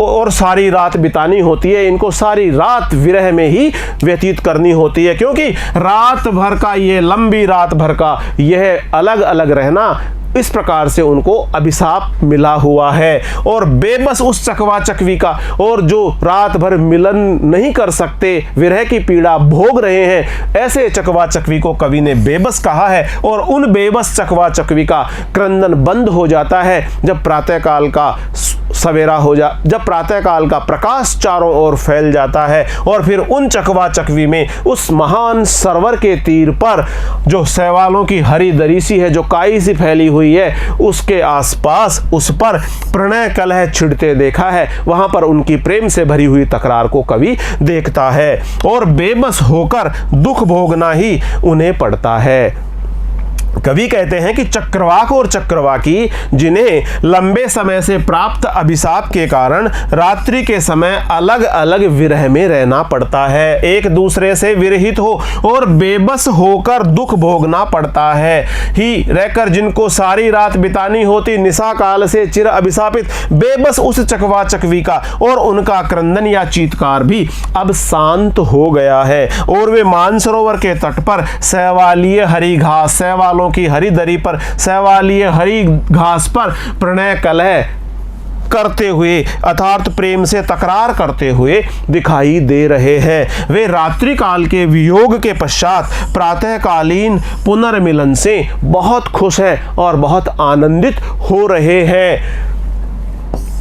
और सारी रात बितानी होती है, इनको सारी रात विरह में ही व्यतीत करनी होती है, क्योंकि रात भर का ये लंबी रात भर का यह अलग अलग रहना, इस प्रकार से उनको अभिशाप मिला हुआ है। और बेबस उस चकवा चकवी का, और जो रात भर मिलन नहीं कर सकते, विरह की पीड़ा भोग रहे हैं, ऐसे चकवा चकवी को कवि ने बेबस कहा है। और उन बेबस चकवा चकवी का क्रंदन बंद हो जाता है जब प्रातःकाल का सवेरा हो जब प्रातःकाल का प्रकाश चारों ओर फैल जाता है, और फिर उन चकवा चकवी में उस महान सरोवर के तीर पर जो शैवालों की हरी दरी सी है, जो काई सी फैली हुई है, उसके आसपास उस पर प्रणय कलह छिड़ते देखा है। वहां पर उनकी प्रेम से भरी हुई तकरार को कवि देखता है और बेबस होकर दुख भोगना ही उन्हें पड़ता है। कवि कहते हैं कि चक्रवाक और चक्रवाकी, जिन्हें लंबे समय से प्राप्त अभिशाप के कारण रात्रि के समय अलग अलग विरह में रहना पड़ता है, एक दूसरे से विरहित हो और बेबस होकर दुख भोगना पड़ता है ही रहकर, जिनको सारी रात बितानी होती निशा काल से चिर अभिशापित, बेबस उस चकवा चकवी का और उनका क्रंदन या चीत्कार भी अब शांत हो गया है, और वे मानसरोवर के तट पर शैवालीय हरी घास, शैवालों की हरी दरी पर शैवालीय हरी घास पर प्रणय कलह करते हुए अर्थात प्रेम से तकरार करते हुए दिखाई दे रहे हैं। वे रात्रि काल के वियोग के पश्चात प्रातःकालीन पुनर्मिलन से बहुत खुश हैं और बहुत आनंदित हो रहे हैं।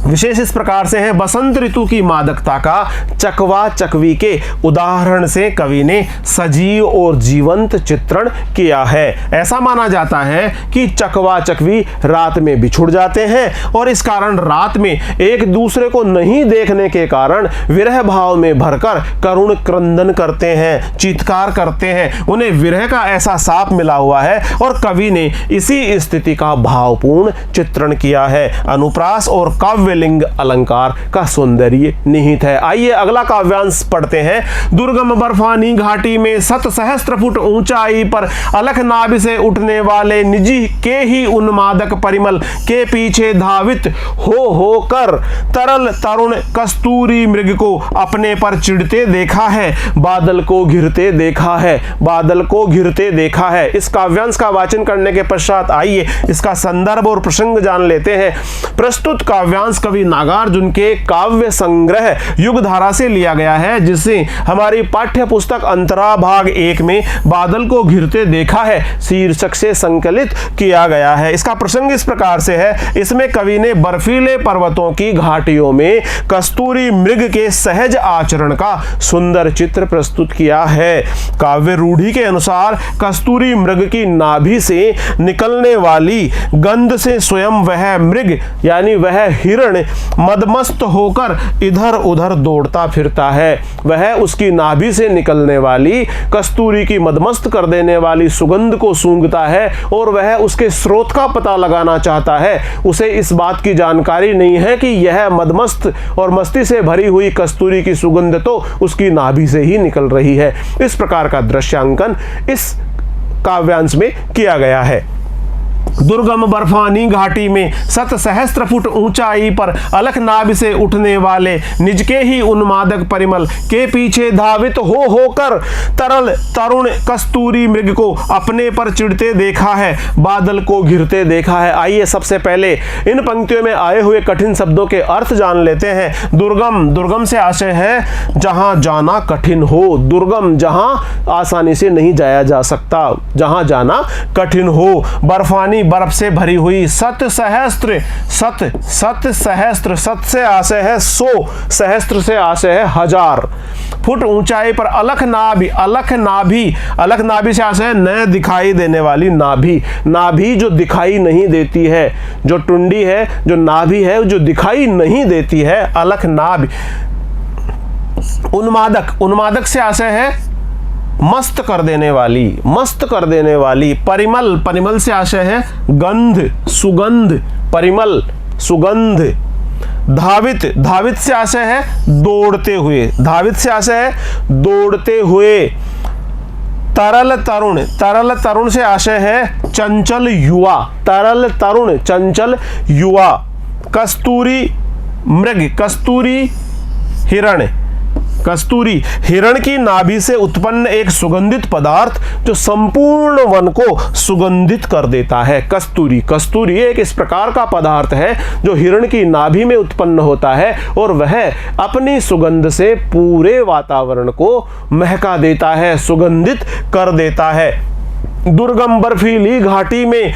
विशेष इस प्रकार से है, बसंत ऋतु की मादकता का चकवा चकवी के उदाहरण से कवि ने सजीव और जीवंत चित्रण किया है। ऐसा माना जाता है कि चकवा चकवी रात में बिछुड़ जाते हैं और इस कारण रात में एक दूसरे को नहीं देखने के कारण विरह भाव में भरकर करुण क्रंदन करते हैं, चीत्कार करते हैं, उन्हें विरह का ऐसा साप मिला हुआ है और कवि ने इसी स्थिति का भावपूर्ण चित्रण किया है। अनुप्रास और काव्य लिंग अलंकार का सौंदर्य निहित है। आइए अगला काव्यांश पढ़ते हैं। दुर्गम बर्फानी घाटी में 7 सहस्त्र फुट ऊंचाई पर अलख नाभि से उठने वाले निजी के ही उन्मादक परिमल के पीछे धावित हो कर तरल तरुण कस्तूरी मृग को अपने पर चिढ़ते देखा है, बादल को घिरते देखा है, बादल को घिरते देखा है। इस काव्यांश का वाचन करने के पश्चात आइए इसका संदर्भ और प्रसंग जान लेते हैं। प्रस्तुत काव्यांश कवि नागार्जुन के काव्य संग्रह युगधारा से लिया गया है, जिसे हमारी पाठ्य पुस्तक अंतरा भाग 1 में बादल को घिरते देखा है शीर्षक से संकलित किया गया है। इसका प्रसंग इस प्रकार से है, इसमें कवि ने बर्फीले पर्वतों की घाटियों में कस्तूरी मृग के सहज आचरण का सुंदर चित्र प्रस्तुत किया है। काव्य रूढ़ि के अनुसार कस्तूरी मृग की नाभि से निकलने वाली गंध से स्वयं वह मृग यानी वह हिरण मदमस्त होकर इधर उधर दौड़ता फिरता है। वह उसकी नाभि से निकलने वाली कस्तूरी की मदमस्त कर देने वाली सुगंध को सूंघता है और वह उसके स्रोत का पता लगाना चाहता है। उसे इस बात की जानकारी नहीं है कि यह मदमस्त और मस्ती से भरी हुई कस्तूरी की सुगंध तो उसकी नाभि से ही निकल रही है। इस प्रकार का दृश्यांकन इस काव्यांश में किया गया है। दुर्गम बर्फानी घाटी में 7 सहस्त्र फुट ऊंचाई पर अलख नाभि से उठने वाले निज के ही उन्मादक परिमल के पीछे धावित होकर तरल तरुण कस्तूरी मृग को अपने पर चिढ़ते देखा है, बादल को घिरते देखा है। आइए सबसे पहले इन पंक्तियों में आए हुए कठिन शब्दों के अर्थ जान लेते हैं। दुर्गम, दुर्गम से आशय है जहां जाना कठिन हो, दुर्गम जहां आसानी से नहीं जाया जा सकता, जहां जाना कठिन हो। बर्फानी, बर्फ से भरी हुई। सत सहस्त्र, सत सहस्त्र, सत से आशय है 100, सहस्त्र से आशय है 1000 फुट ऊंचाई पर अलख नाभि, अलख नाभि, अलख नाभि से आशय है न दिखाई देने वाली नाभि, नाभि जो दिखाई नहीं देती है, जो टुंडी है, जो नाभि है जो दिखाई नहीं देती है, अलख नाभि। उन्मादक, उन्मादक से आशय है मस्त कर देने वाली, मस्त कर देने वाली। परिमल, परिमल से आशय है गंध, सुगंध, परिमल, सुगंध। धावित, धावित से आशय है दौड़ते हुए, धावित से आशय है दौड़ते हुए। तरल तरुण, तरल तरुण से आशय है चंचल युवा, तरल तरुण, चंचल युवा। कस्तूरी मृग, कस्तूरी हिरण, कस्तूरी हिरण की नाभि से उत्पन्न एक सुगंधित पदार्थ जो संपूर्ण वन को सुगंधित कर देता है। कस्तूरी, कस्तूरी एक इस प्रकार का पदार्थ है जो हिरण की नाभि में उत्पन्न होता है और वह अपनी सुगंध से पूरे वातावरण को महका देता है, सुगंधित कर देता है। दुर्गम बर्फीली घाटी में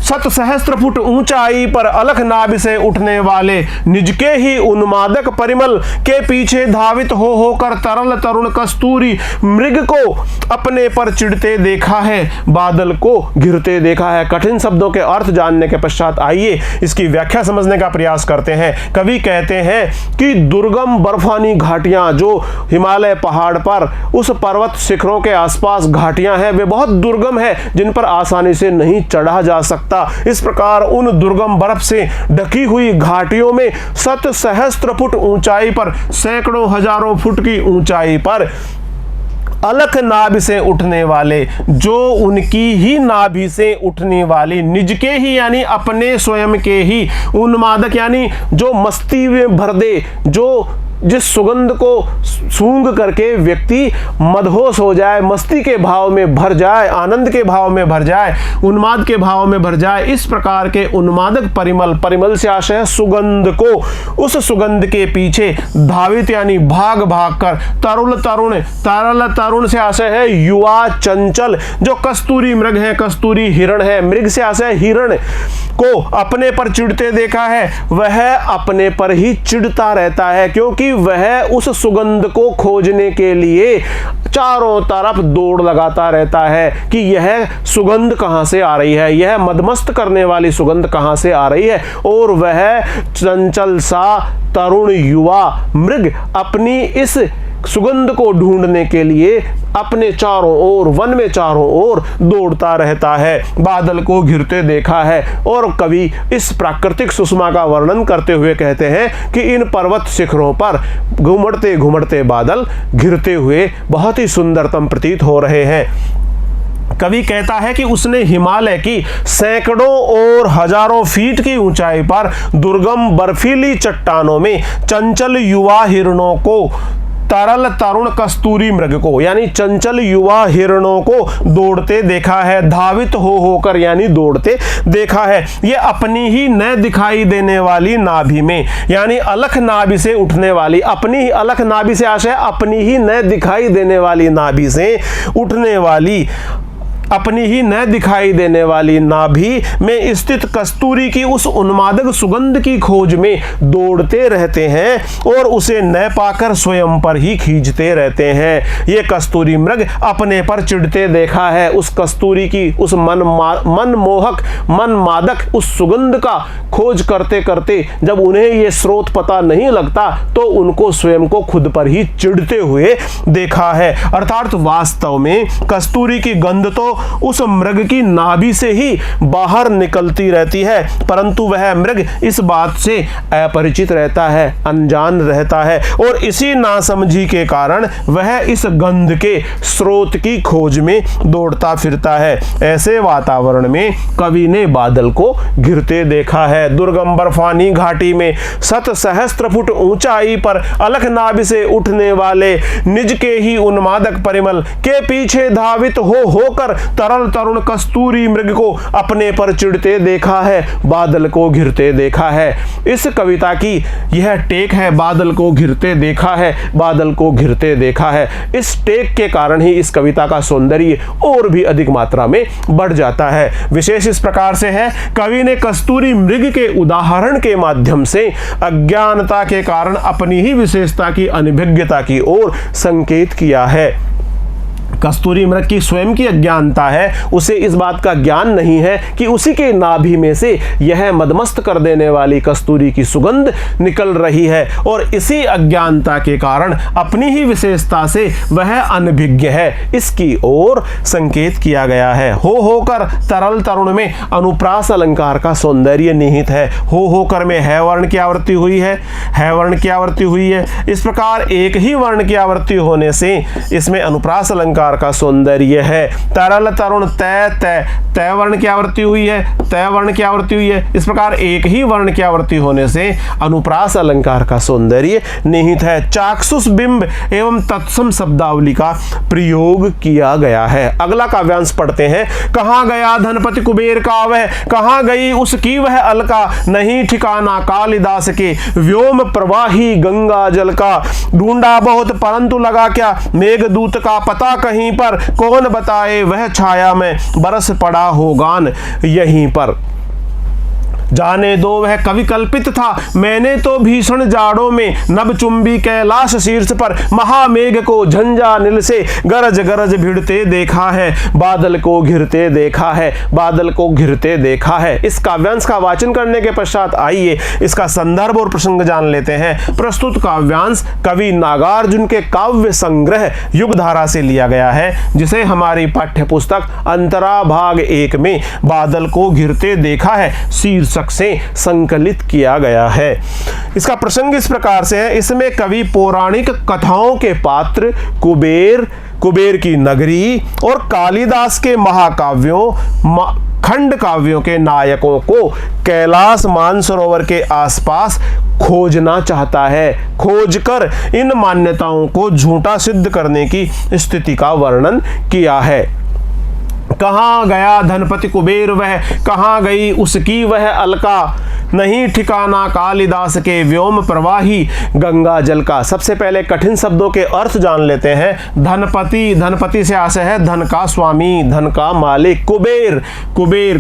7 सहस्त्र फुट ऊंचाई पर अलख नाभि से उठने वाले निज के ही उन्मादक परिमल के पीछे धावित होकर तरल तरुण कस्तूरी मृग को अपने पर चिढ़ते देखा है, बादल को घिरते देखा है। कठिन शब्दों के अर्थ जानने के पश्चात आइए इसकी व्याख्या समझने का प्रयास करते हैं। कवि कहते हैं कि दुर्गम बर्फानी घाटियां जो हिमालय पहाड़ पर उस पर्वत शिखरों के आसपास घाटियां हैं वे बहुत दुर्गम है, जिन पर आसानी से नहीं चढ़ा जा सकता। इस प्रकार उन दुर्गम बर्फ से ढकी हुई घाटियों में 7 सहस्त्र फुट ऊंचाई पर, सैकड़ों हजारों फुट की ऊंचाई पर अलख नाभि से उठने वाले, जो उनकी ही नाभि से उठने वाली, निज के ही यानी अपने स्वयं के ही, उन्मादक यानी जो मस्ती में भर दे, जो जिस सुगंध को सूंघ करके व्यक्ति मदहोश हो जाए, मस्ती के भाव में भर जाए, आनंद के भाव में भर जाए, उन्माद के भाव में भर जाए, इस प्रकार के उन्मादक परिमल, परिमल से आशय है सुगंध को, उस सुगंध के पीछे धावित यानी भाग भाग कर, तरुल तरुण, तरल तरुण से आशय है युवा चंचल, जो कस्तूरी मृग है, कस्तूरी हिरण है, मृग से आशय हिरण को अपने पर चिढ़ते देखा है। वह अपने पर ही चिढ़ता रहता है क्योंकि वह उस सुगंध को खोजने के लिए चारों तरफ दौड़ लगाता रहता है कि यह सुगंध कहां से आ रही है, यह मदमस्त करने वाली सुगंध कहां से आ रही है। और वह चंचल सा तरुण युवा मृग अपनी इस सुगंध को ढूंढने के लिए अपने चारों ओर, वन में चारों ओर दौड़ता रहता है। बादल को घिरते देखा है। और कवि इस प्राकृतिक सुषमा का वर्णन करते हुए कहते हैं कि इन पर्वत शिखरों पर घुमड़ते घुमड़ते बादल घिरते हुए बहुत ही सुंदरतम प्रतीत हो रहे हैं। कवि कहता है कि उसने हिमालय की सैकड़ों और हजारों फीट की ऊंचाई पर दुर्गम बर्फीली चट्टानों में चंचल युवा हिरणों को तरल तरुण कस्तूरी मृग को यानी चंचल युवा हिरणों को दौड़ते देखा है, धावित हो होकर यानी दौड़ते देखा है। ये अपनी ही न दिखाई देने वाली नाभि में यानी अलख नाभि से उठने वाली, अपनी ही अलख नाभि से आशय अपनी ही न दिखाई देने वाली नाभि से उठने वाली, अपनी ही न दिखाई देने वाली नाभि में स्थित कस्तूरी की उस उन्मादक सुगंध की खोज में दौड़ते रहते हैं और उसे न पाकर स्वयं पर ही खींचते रहते हैं। ये कस्तूरी मृग अपने पर चिढ़ते देखा है। उस कस्तूरी की उस मनमोहक मनमादक उस सुगंध का खोज करते करते जब उन्हें ये स्रोत पता नहीं लगता तो उनको स्वयं को खुद पर ही चिढ़ते हुए देखा है। अर्थात वास्तव में कस्तूरी की गंध तो उस मृग की नाभि से ही बाहर निकलती रहती है, परंतु वह मृग इस बात से अपरिचित रहता है, अनजान रहता है और इसी नासमझी के कारण वह इस गंध के स्रोत की खोज में दौड़ता फिरता है। ऐसे वातावरण में कवि ने बादल को घिरते देखा है। दुर्गम बर्फानी घाटी में 7 सहस्त्र फुट ऊंचाई पर अलख नाभि से उठने वाले निज के ही उन्मादक परिमल के पीछे धावित होकर तरल तरुण कस्तूरी मृग को अपने पर चिढ़ते देखा है, बादल को घिरते देखा है। इस कविता की यह टेक है, बादल को घिरते देखा है, बादल को घिरते देखा है। इस टेक के कारण ही इस कविता का सौंदर्य और भी अधिक मात्रा में बढ़ जाता है। विशेष इस प्रकार से है, कवि ने कस्तूरी मृग के उदाहरण के माध्यम से अज्ञानता के कारण अपनी ही विशेषता की अनभिज्ञता की ओर संकेत किया है। कस्तूरी मृग की स्वयं की अज्ञानता है, उसे इस बात का ज्ञान नहीं है कि उसी के नाभि में से यह मदमस्त कर देने वाली कस्तूरी की सुगंध निकल रही है और इसी अज्ञानता के कारण अपनी ही विशेषता से वह अनभिज्ञ है, इसकी ओर संकेत किया गया है। हो होकर तरल तरुण में अनुप्रास अलंकार का सौंदर्य निहित है। हो होकर में है वर्ण की आवृत्ति हुई है, है वर्ण की आवृत्ति हुई है। इस प्रकार एक ही वर्ण की आवृत्ति होने से इसमें अनुप्रास अलंकार का सौंदर्य है। तरल तरुण तय तय, तय वर्ण की आवृत्ति हुई है, तय वर्ण की आवृत्ति हुई है। इस प्रकार एक ही वर्ण की आवृत्ति होने से अनुप्रास अलंकार का सौंदर्य निहित है। चाक्षुष बिंब एवं तत्सम शब्दावली का प्रयोग किया गया है। अगला काव्यांश पढ़ते हैं। कहाँ गया धनपति कुबेर का वह, कहाँ गई उसकी वह अलका, नहीं ठिकाना कालिदास के व्योम प्रवाही गंगा जल का। ढूंढा बहुत परंतु लगा क्या, मेघदूत का पता कहीं पर, कौन बताए वह छाया में बरस पड़ा होगान यहीं पर। जाने दो वह कवि कल्पित था, मैंने तो भीषण जाड़ों में नभचुंबी कैलाश शीर्ष पर महामेघ को झंझा नील से गरज गरज भिड़ते देखा है, बादल को घिरते देखा है, बादल को घिरते देखा है। इस काव्यांश का वाचन करने के पश्चात आइए इसका संदर्भ और प्रसंग जान लेते हैं। प्रस्तुत काव्यांश कवि नागार्जुन के काव्य संग्रह युगधारा से लिया गया है, जिसे हमारी पाठ्य पुस्तक अंतरा भाग 1 में बादल को घिरते देखा है शीर्षक से संकलित किया गया है। इसका प्रसंग इस प्रकार से है। इसमें कवि पौराणिक कथाओं के पात्र कुबेर की नगरी और कालिदास के महाकाव्यों खंड काव्यों के नायकों को कैलाश मानसरोवर के आसपास खोजना चाहता है। खोजकर इन मान्यताओं को झूठा सिद्ध करने की स्थिति का वर्णन किया है। कहाँ गया धनपति कुबेर वह, कहाँ गई उसकी वह अलका, नहीं ठिकाना कालिदास के व्योम प्रवाही गंगा जल का। सबसे पहले कठिन शब्दों के अर्थ जान लेते हैं। धनपति, धनपति से आशय है धन का स्वामी, धन का मालिक। कुबेर,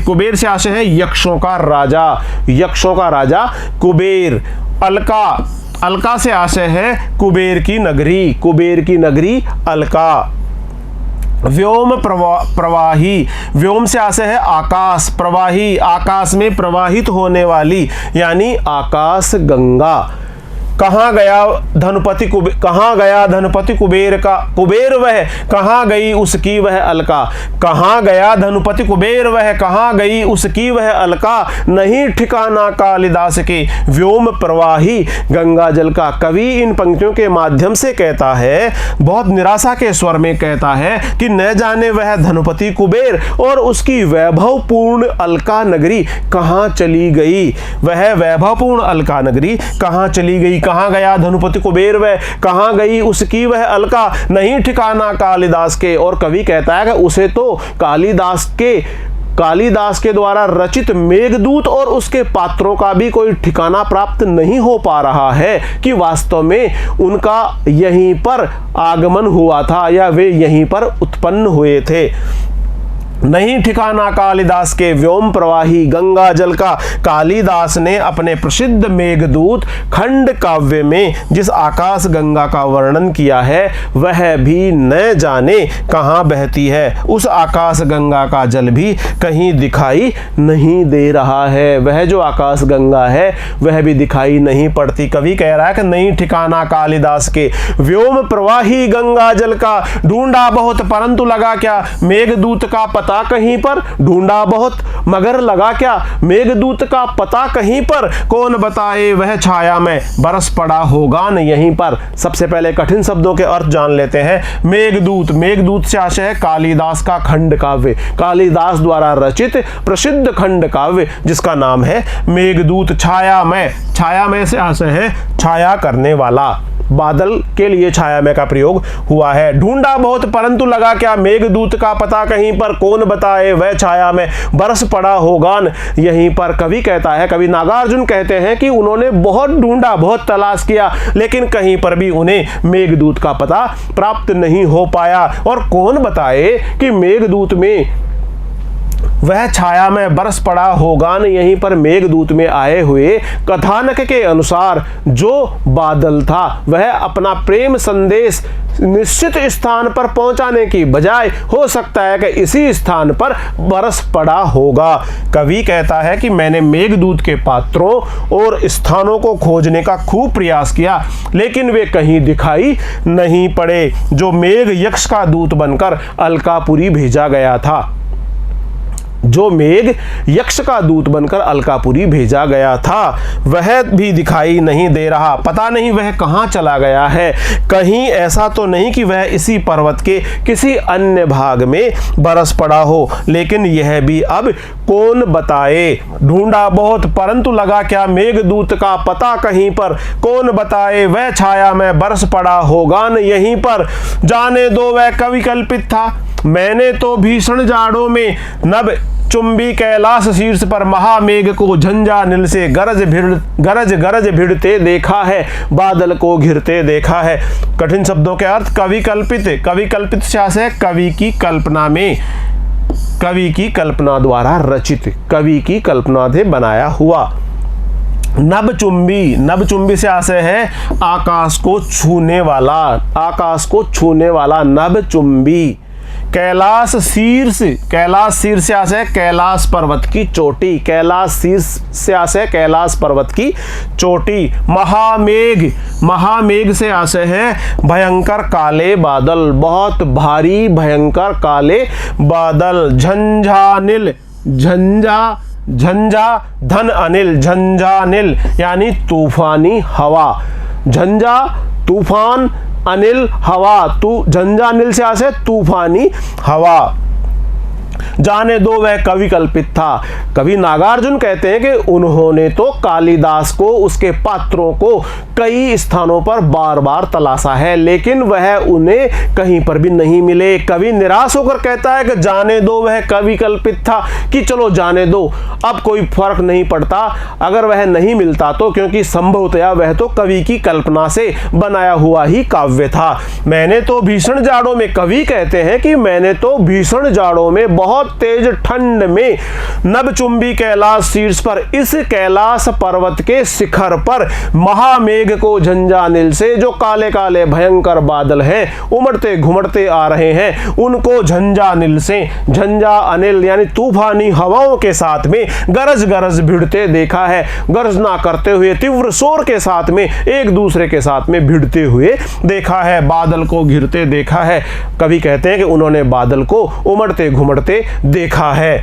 कुबेर से आशय है यक्षों का राजा, यक्षों का राजा कुबेर। अलका, अलका से आशय है कुबेर की नगरी अलका। व्योम प्रवाही, व्योम से आशय है आकाश, प्रवाही आकाश में प्रवाहित होने वाली यानी आकाश गंगा। कहाँ गया धनपति कुबेर का, कुबेर वह, कहाँ गई उसकी वह अलका। कहाँ गया धनपति कुबेर वह, कहाँ गई उसकी वह अलका, नहीं ठिकाना कालिदास के व्योम प्रवाही गंगा जल का। कवि इन पंक्तियों के माध्यम से कहता है, बहुत निराशा के स्वर में कहता है कि न जाने वह धनपति कुबेर और उसकी वैभवपूर्ण अलका नगरी कहाँ चली गई, वह वैभवपूर्ण अलका नगरी कहाँ चली गई। कहाँ गया धनुपति कुबेर वह, कहाँ गई उसकी वह अलका, नहीं ठिकाना कालिदास के। और कवि कहता है कि उसे तो कालिदास के द्वारा रचित मेघदूत और उसके पात्रों का भी कोई ठिकाना प्राप्त नहीं हो पा रहा है कि वास्तव में उनका यहीं पर आगमन हुआ था या वे यहीं पर उत्पन्न हुए थे। नहीं ठिकाना कालिदास के व्योम प्रवाही गंगा जल का। कालिदास ने अपने प्रसिद्ध मेघदूत खंड काव्य में जिस आकाश गंगा का वर्णन किया है वह भी न जाने कहाँ बहती है। उस आकाश गंगा का जल भी कहीं दिखाई नहीं दे रहा है। वह जो आकाश गंगा है वह भी दिखाई नहीं पड़ती। कवि कह रहा है कि नहीं ठिकाना कालिदास के व्योम प्रवाही गंगा जल का। ढूंढा बहुत परंतु लगा क्या, मेघदूत का पता कहीं पर। ढूंढा बहुत मगर लगा क्या, मेघदूत का पता कहीं पर। कौन बताए वह छाया में बरस पड़ा होगा न यहीं पर। सबसे पहले कठिन शब्दों के अर्थ जान लेते हैं। मेघदूत, मेघदूत से आशय है कालिदास का खंड काव्य, कालिदास द्वारा रचित प्रसिद्ध खंड काव्य जिसका नाम है मेघदूत। छाया में से आशय है छाया करने वाला, बादल के लिए छायामय का प्रयोग हुआ है। ढूंढा बहुत परंतु लगा क्या, मेघदूत का पता कहीं पर। कौन बताए वह छाया में बरस पड़ा होगा न यहीं पर। कवि कहता है, कवि नागार्जुन कहते हैं कि उन्होंने बहुत ढूंढा, बहुत तलाश किया, लेकिन कहीं पर भी उन्हें मेघदूत का पता प्राप्त नहीं हो पाया। और कौन बताए कि मेघदूत में वह छाया में बरस पड़ा होगा न यहीं पर। मेघदूत में आए हुए कथानक के अनुसार जो बादल था वह अपना प्रेम संदेश निश्चित स्थान पर पहुंचाने की बजाय हो सकता है कि इसी स्थान पर बरस पड़ा होगा। कवि कहता है कि मैंने मेघदूत के पात्रों और स्थानों को खोजने का खूब प्रयास किया लेकिन वे कहीं दिखाई नहीं पड़े। जो मेघ यक्ष का दूत बनकर अलकापुरी भेजा गया था, जो मेघ यक्ष का दूत बनकर अलकापुरी भेजा गया था वह भी दिखाई नहीं दे रहा। पता नहीं वह कहाँ चला गया है। कहीं ऐसा तो नहीं कि वह इसी पर्वत के किसी अन्य भाग में बरस पड़ा हो, लेकिन यह भी अब कौन बताए। ढूंढा बहुत परंतु लगा क्या, मेघदूत का पता कहीं पर। कौन बताए वह छाया में बरस पड़ा होगा न यहीं पर। जाने दो वह कवि कल्पित था, मैंने तो भीषण जाड़ों में नभ चुंबी कैलाश शीर्ष पर महामेघ को झंझा नील से गरज भिड़ते देखा है, बादल को घिरते देखा है। कठिन शब्दों के अर्थ। कवि कल्पित शास है कवि की कल्पना में, कवि की कल्पना द्वारा रचित, कवि की कल्पना से बनाया हुआ। नभचुंबी से आशय है आकाश को छूने वाला, आकाश को छूने वाला नभचुंबी। कैलाश शीर्ष से आशय है कैलाश पर्वत की चोटी, कैलाश शीर्ष से आशय है कैलाश पर्वत की चोटी। महामेघ से आशय है भयंकर काले बादल, बहुत भारी भयंकर काले बादल। झंझानिल, झंझा धन अनिल, झंझानिल यानी तूफानी हवा। झंझा तूफान, अनिल हवा। झंझानिल से आशय तूफानी हवा। जाने दो वह कवि कल्पित था। कवि नागार्जुन कहते हैं कि उन्होंने तो कालिदास को, उसके पात्रों को कई स्थानों पर बार बार तलाशा है लेकिन वह उन्हें कहीं पर भी नहीं मिले। कवि निराश होकर कहता है कि जाने दो वह कवि कल्पित था, कि चलो जाने दो, अब कोई फर्क नहीं पड़ता अगर वह नहीं मिलता तो, क्योंकि संभवतया वह तो कवि की कल्पना से बनाया हुआ ही काव्य था। मैंने तो भीषण जाड़ों में, कवि कहते हैं कि मैंने तो भीषण जाड़ों में, बहुत तेज ठंड में नभचुंबी कैलाश शीर्ष पर, इस कैलाश पर्वत के शिखर पर महामेघ को झंझानिल से, जो काले काले भयंकर बादल हैं उमड़ते घुमड़ते आ रहे हैं, उनको झंझानिल से, झंझा अनिल यानी तूफानी हवाओं के साथ में गरज भिड़ते देखा है। गर्जना करते हुए तीव्र शोर के साथ में एक दूसरे के साथ में भिड़ते हुए देखा है, बादल को घिरते देखा है। कवि कहते हैं कि उन्होंने बादल को उमड़ते घुमड़ते देखा है।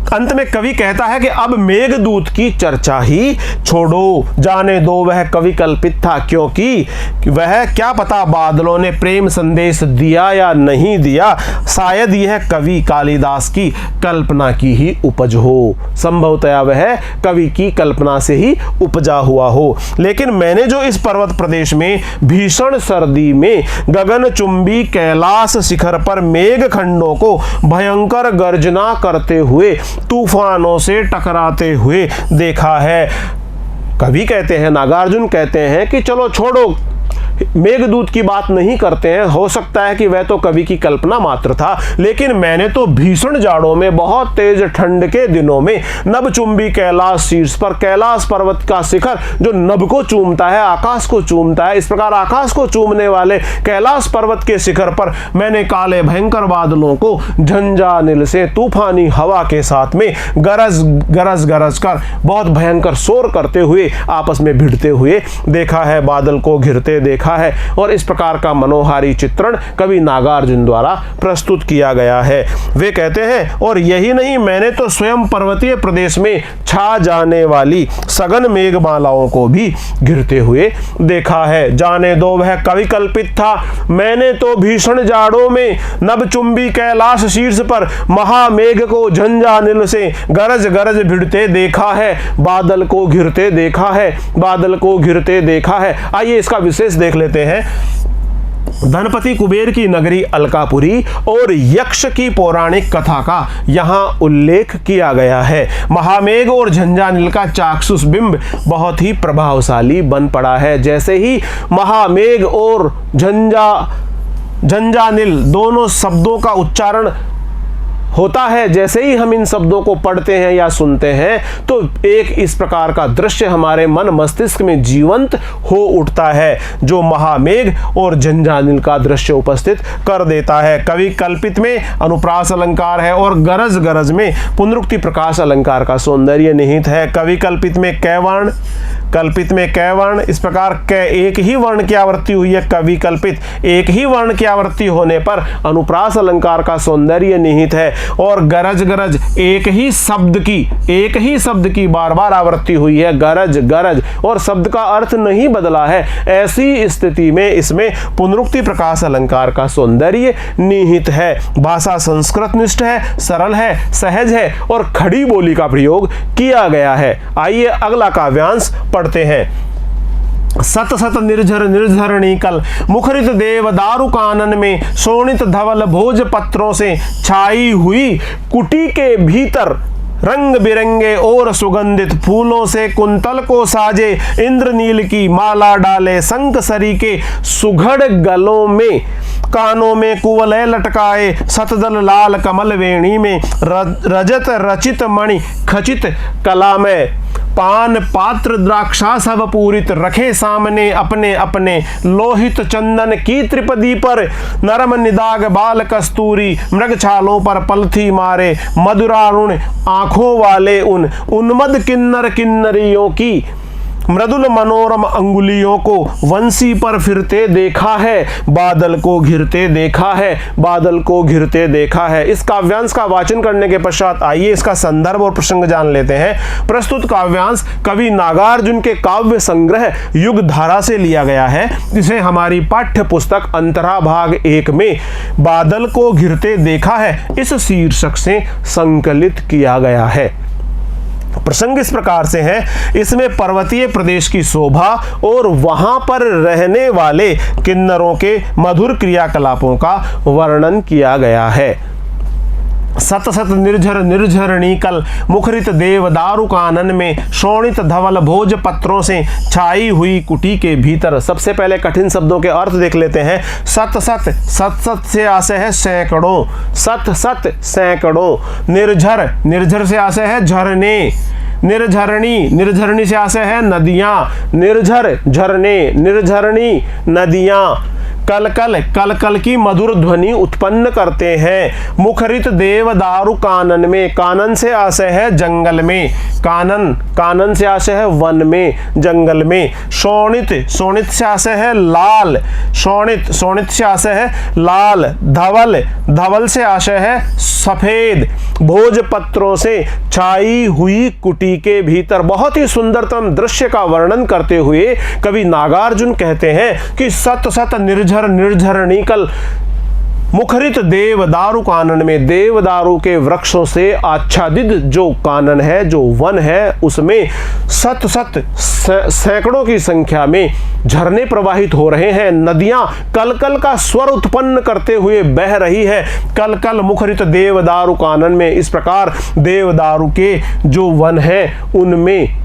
अंत में कवि कहता है कि अब मेघदूत की चर्चा ही छोड़ो, जाने दो वह कवि कल्पित था, क्योंकि वह क्या पता बादलों ने प्रेम संदेश दिया या नहीं दिया, शायद यह कवि कालिदास की कल्पना की ही उपज हो, संभवतया वह कवि की कल्पना से ही उपजा हुआ हो। लेकिन मैंने जो इस पर्वत प्रदेश में भीषण सर्दी में गगनचुंबी कैलाश शिखर पर मेघ खंडों को भयंकर गर्जना करते हुए तूफानों से टकराते हुए देखा है, कवि कहते हैं, नागार्जुन कहते हैं कि चलो छोड़ो, मेघदूत की बात नहीं करते हैं, हो सकता है कि वह तो कवि की कल्पना मात्र था, लेकिन मैंने तो भीषण जाड़ों में, बहुत तेज ठंड के दिनों में नभचुंबी कैलाश शीर्ष पर, कैलाश पर्वत का शिखर जो नभ को चूमता है, आकाश को चूमता है, इस प्रकार आकाश को चूमने वाले कैलाश पर्वत के शिखर पर मैंने काले भयंकर बादलों को झंझानिल से तूफानी हवा के साथ में गरज गरज गरज कर बहुत भयंकर शोर करते हुए आपस में भिड़ते हुए देखा है, बादल को घिरते देखा है। और इस प्रकार का मनोहारी चित्रण कवि नागार्जुन द्वारा प्रस्तुत किया गया है। वे कहते हैं, और यही नहीं, मैंने तो स्वयं पर्वतीय प्रदेश में छा जाने वाली सघन मेघमालाओं को भी घिरते हुए देखा है, जाने दो वह कवि कल्पित था, मैंने तो भीषण जाड़ों में नभचुंबी कैलाश शीर्ष पर महामेघ को झंझानिल से गरज गरज भिड़ते देखा है, बादल को घिरते देखा है, बादल को घिरते देखा है। आइए इसका विशेष देख लेते हैं। धनपति कुबेर की नगरी अलकापुरी और यक्ष की पौराणिक कथा का यहाँ उल्लेख किया गया है। महामेघ और झंझानिल का चाक्षुष बिंब बहुत ही प्रभावशाली बन पड़ा है। जैसे ही महामेघ और झंझानिल दोनों शब्दों का उच्चारण होता है, जैसे ही हम इन शब्दों को पढ़ते हैं या सुनते हैं तो एक इस प्रकार का दृश्य हमारे मन मस्तिष्क में जीवंत हो उठता है, जो महामेघ और झंझानिल का दृश्य उपस्थित कर देता है। कवि कल्पित में अनुप्रास अलंकार है और गरज गरज में पुनरुक्ति प्रकाश अलंकार का सौंदर्य निहित है। कवि कल्पित में कैवर्ण, कल्पित में कैवर्ण, इस प्रकार एक ही वर्ण की आवृत्ति हुई है। कवि कल्पित एक ही वर्ण की आवृत्ति होने पर अनुप्रास अलंकार का सौंदर्य निहित है। और गरज गरज एक ही शब्द की बार बार आवृत्ति हुई है, गरज गरज, और शब्द का अर्थ नहीं बदला है। ऐसी स्थिति में इसमें पुनरुक्ति प्रकाश अलंकार का सौंदर्य निहित है। भाषा संस्कृत निष्ठ है, सरल है, सहज है और खड़ी बोली का प्रयोग किया गया है। आइए अगला काव्यांश पढ़ते हैं। सत सत निर्झर निर्झरणी कल मुखरित देव दारु कानन में शोणित धवल भोज पत्रों से छाई हुई कुटी के भीतर रंग बिरंगे और सुगंधित फूलों से कुंतल को साजे इंद्रनील की माला डाले शंख सरी के सुघड़ गलों में कानों में कुवलय लटकाए सतदल लाल कमल वेणी में रजत रचित मणि खचित कला में पान पात्र द्राक्षा सब पूरित रखे सामने अपने अपने लोहित चंदन की त्रिपदी पर नरम निदाग बाल कस्तूरी मृग छालों पर पलथी मारे मधुरारुण आंखों वाले उन उन्मद किन्नर किन्नरियों की मृदुल मनोरम अंगुलियों को वंशी पर फिरते देखा है, बादल को घिरते देखा है, बादल को घिरते देखा है। इस काव्यांश का वाचन करने के पश्चात आइए इसका संदर्भ और प्रसंग जान लेते हैं। प्रस्तुत काव्यांश कवि नागार्जुन के काव्य संग्रह युगधारा से लिया गया है, जिसे हमारी पाठ्य पुस्तक अंतरा भाग 1 में बादल को घिरते देखा है इस शीर्षक से संकलित किया गया है। प्रसंग इस प्रकार से है, इसमें पर्वतीय प्रदेश की शोभा और वहां पर रहने वाले किन्नरों के मधुर क्रियाकलापों का वर्णन किया गया है। सत सत निर्झर निर्झरणी कल मुखरित देव दारु कानन में शोणित धवल भोज पत्रों से छाई हुई कुटी के भीतर। सबसे पहले कठिन शब्दों के अर्थ देख लेते हैं। सत सत, सत सत से आशय है सैकड़ों, सत सत सैकड़ों। निर्झर, निर्झर से आशय है झरने। निर्झरणी, निर्झरणी से आशय है नदियां। निर्झर झरने, निर्झरणी नदियां। कल कल की मधुर ध्वनि उत्पन्न करते हैं। मुखरित देवदारु कानन में, कानन से आशय है जंगल में, कानन से आशय है वन में, जंगल में। शोणित से आशय है लाल, शोणित से आशय है लाल। धवल से आशय है सफेद। भोजपत्रों से छाई हुई कुटी के भीतर, बहुत ही सुंदरतम दृश्य का वर्णन करते हुए कवि नागार्जुन कहते हैं कि सत सत निर्झर निर्झरणिकल मुखरित देवदारु कानन में, देवदारु के वृक्षों से आच्छादित जो कानन है, जो वन है, उसमें सत सैकड़ों की संख्या में झरने प्रवाहित हो रहे हैं। नदियां कल कल का स्वर उत्पन्न करते हुए बह रही है। कल कल मुखरित देवदारु कानन में, इस प्रकार देवदारु के जो वन है उनमें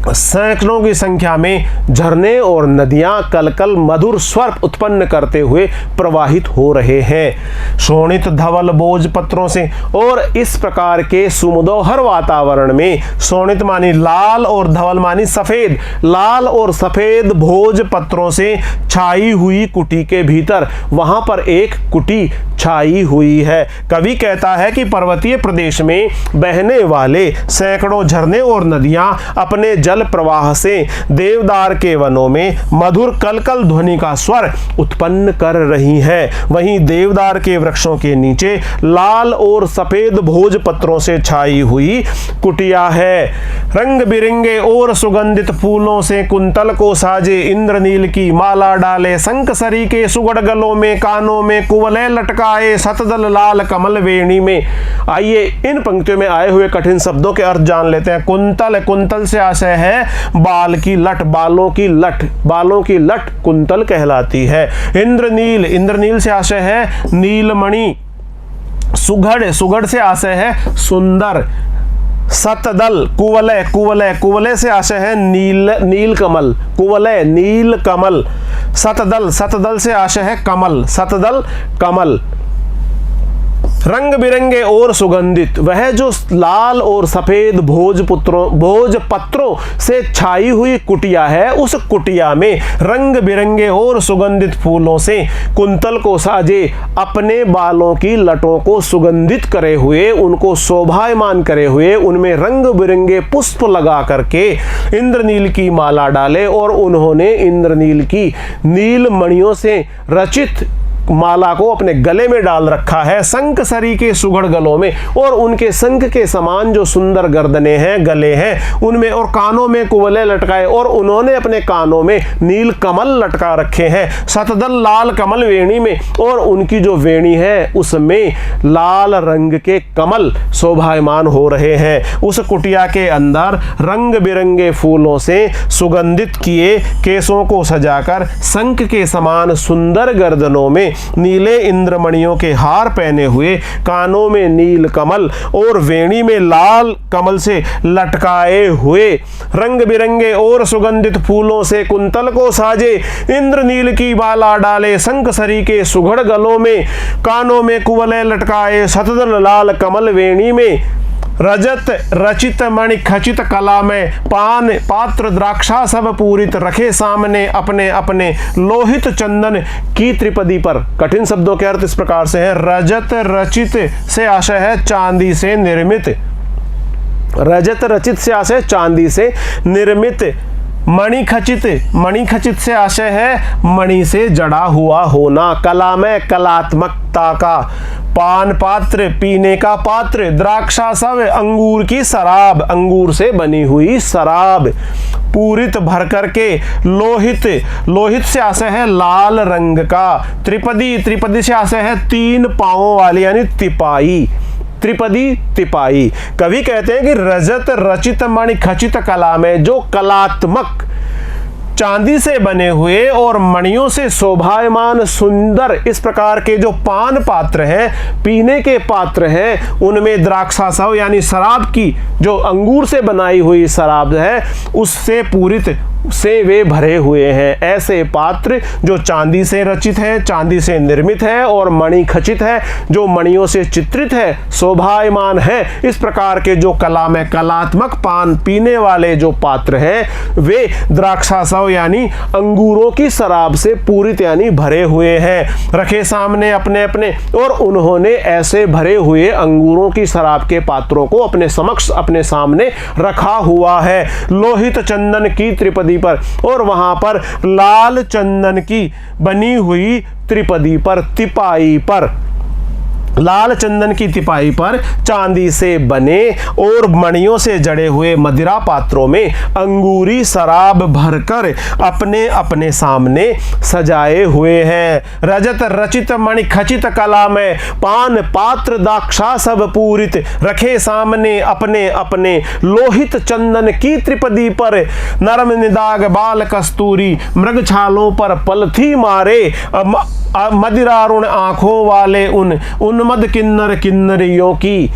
सैकड़ों की संख्या में झरने और नदियां कल कल मधुर स्वर उत्पन्न करते हुए प्रवाहित हो रहे हैं। शोणित धवल भोज पत्रों से, और इस प्रकार के सुमधोहर वातावरण में, शोणित मानी लाल और धवल मानी सफेद, लाल और सफेद भोज पत्रों से छाई हुई कुटी के भीतर, वहां पर एक कुटी छाई हुई है। कवि कहता है कि पर्वतीय प्रदेश में बहने वाले सैकड़ों झरने और नदियां अपने जल प्रवाह से देवदार के वनों में मधुर कलकल ध्वनि का स्वर उत्पन्न कर रही हैं। वहीं देवदार के वृक्षों के नीचे लाल और सफेद भोज पत्रों से छाई हुई कुटिया है। रंग बिरंगे और सुगंधित फूलों से कुंतल को साजे, इंद्रनील की माला डाले, शंखसरी के सुगढ़ गलों में, कानों में कुवलय लटकाए, शतदल लाल कमल वेणी में। आइए इन पंक्तियों में आए हुए कठिन शब्दों के अर्थ जान लेते हैं। कुंतल से आशय है बाल की लट, बालों की लट कुंतल कहलाती है। इंद्रनील से आशय है नीलमणि। सुगढ़ से आशय है सुंदर। शतदल, कुवलय से आशय है नील कमल, कुवलय नील कमल। शतदल से आशय है कमल, शतदल कमल। रंग बिरंगे और सुगंधित, वह जो लाल और सफेद भोज पत्रों से छाई हुई कुटिया है, उस कुटिया में रंग बिरंगे और सुगंधित फूलों से कुंतल को साजे, अपने बालों की लटों को सुगंधित करे हुए, उनको शोभायमान करे हुए, उनमें रंग बिरंगे पुष्प लगा करके इंद्रनील की माला डाले, और उन्होंने इंद्रनील की नील मणियों से रचित माला को अपने गले में डाल रखा है, शंखसरी के सुगढ़ गलों में, और उनके शंख के समान जो सुंदर गर्दनें हैं, गले हैं, उनमें, और कानों में कुवलय लटकाए, और उन्होंने अपने कानों में नील कमल लटका रखे हैं। शतदल लाल कमल वेणी में, और उनकी जो वेणी है उसमें लाल रंग के कमल शोभायमान हो रहे हैं। उस कुटिया के अंदर रंग बिरंगे फूलों से सुगंधित किए केसों को सजाकर शंख के समान सुंदर गर्दनों में नीले इंद्रमणियों के हार पहने हुए, कानों में नील कमल और वेणी में लाल कमल से लटकाए हुए, रंग बिरंगे और सुगंधित फूलों से कुंतल को साजे, इंद्रनील की माला डाले, शंखसरी के सुगढ़ गलों में, कानों में कुवलय लटकाए, शतदल लाल कमल वेणी में, रजत रचित मणि खचित कला में, पान पात्र द्राक्षा सब पूरित, रखे सामने अपने अपने लोहित चंदन की त्रिपदी पर। कठिन शब्दों के अर्थ इस प्रकार से है। रजत रचित से आशय है चांदी से निर्मित, रजत रचित से आशय चांदी से निर्मित। मणि खचित से आशय है मणि से जड़ा हुआ होना। कला में कलात्मकता का। पान पात्र पीने का पात्र। द्राक्षा सब अंगूर की शराब, अंगूर से बनी हुई शराब। पूरित भर करके। लोहित से आशय है लाल रंग का। त्रिपदी से आशय है तीन पांवों वाली यानी तिपाई, तिपाई। कवि कहते हैं कि रजत रचित मणि खचित कला में जो कलात्मक चांदी से बने हुए और मणियों से शोभायमान सुंदर इस प्रकार के जो पान पात्र हैं, पीने के पात्र हैं, उनमें द्राक्षासव यानी शराब की जो अंगूर से बनाई हुई शराब है उससे पूरित से वे भरे हुए हैं। ऐसे पात्र जो चांदी से रचित है, चांदी से निर्मित है और मणि खचित है, जो मणियों से चित्रित है, शोभायमान है, इस प्रकार के जो कला में कलात्मक पान पीने वाले जो पात्र हैं वे द्राक्षासव यानी अंगूरों की शराब से पूरित यानी भरे हुए हैं, रखे सामने अपने अपने। और उन्होंने ऐसे भरे हुए अंगूरों की शराब के पात्रों को अपने समक्ष अपने सामने रखा हुआ है लोहित चंदन की त्रिपदी पर, और वहां पर लाल चंदन की बनी हुई त्रिपदी पर, तिपाई पर, लाल चंदन की तिपाई पर चांदी से बने और मणियों से जड़े हुए मदिरा पात्रों में अंगूरी शराब भरकर अपने अपने सामने सजाए हुए हैं। रजत रचित मणि खचित कला में पान पात्र दाक्षा सब पूरित, रखे सामने अपने अपने लोहित चंदन की त्रिपदी पर, नरम निदाग बाल कस्तूरी मृग छालों पर पलथी मारे, मदिरारुण आंखों वाले उन उन्मद किन्नर किन्नरियों की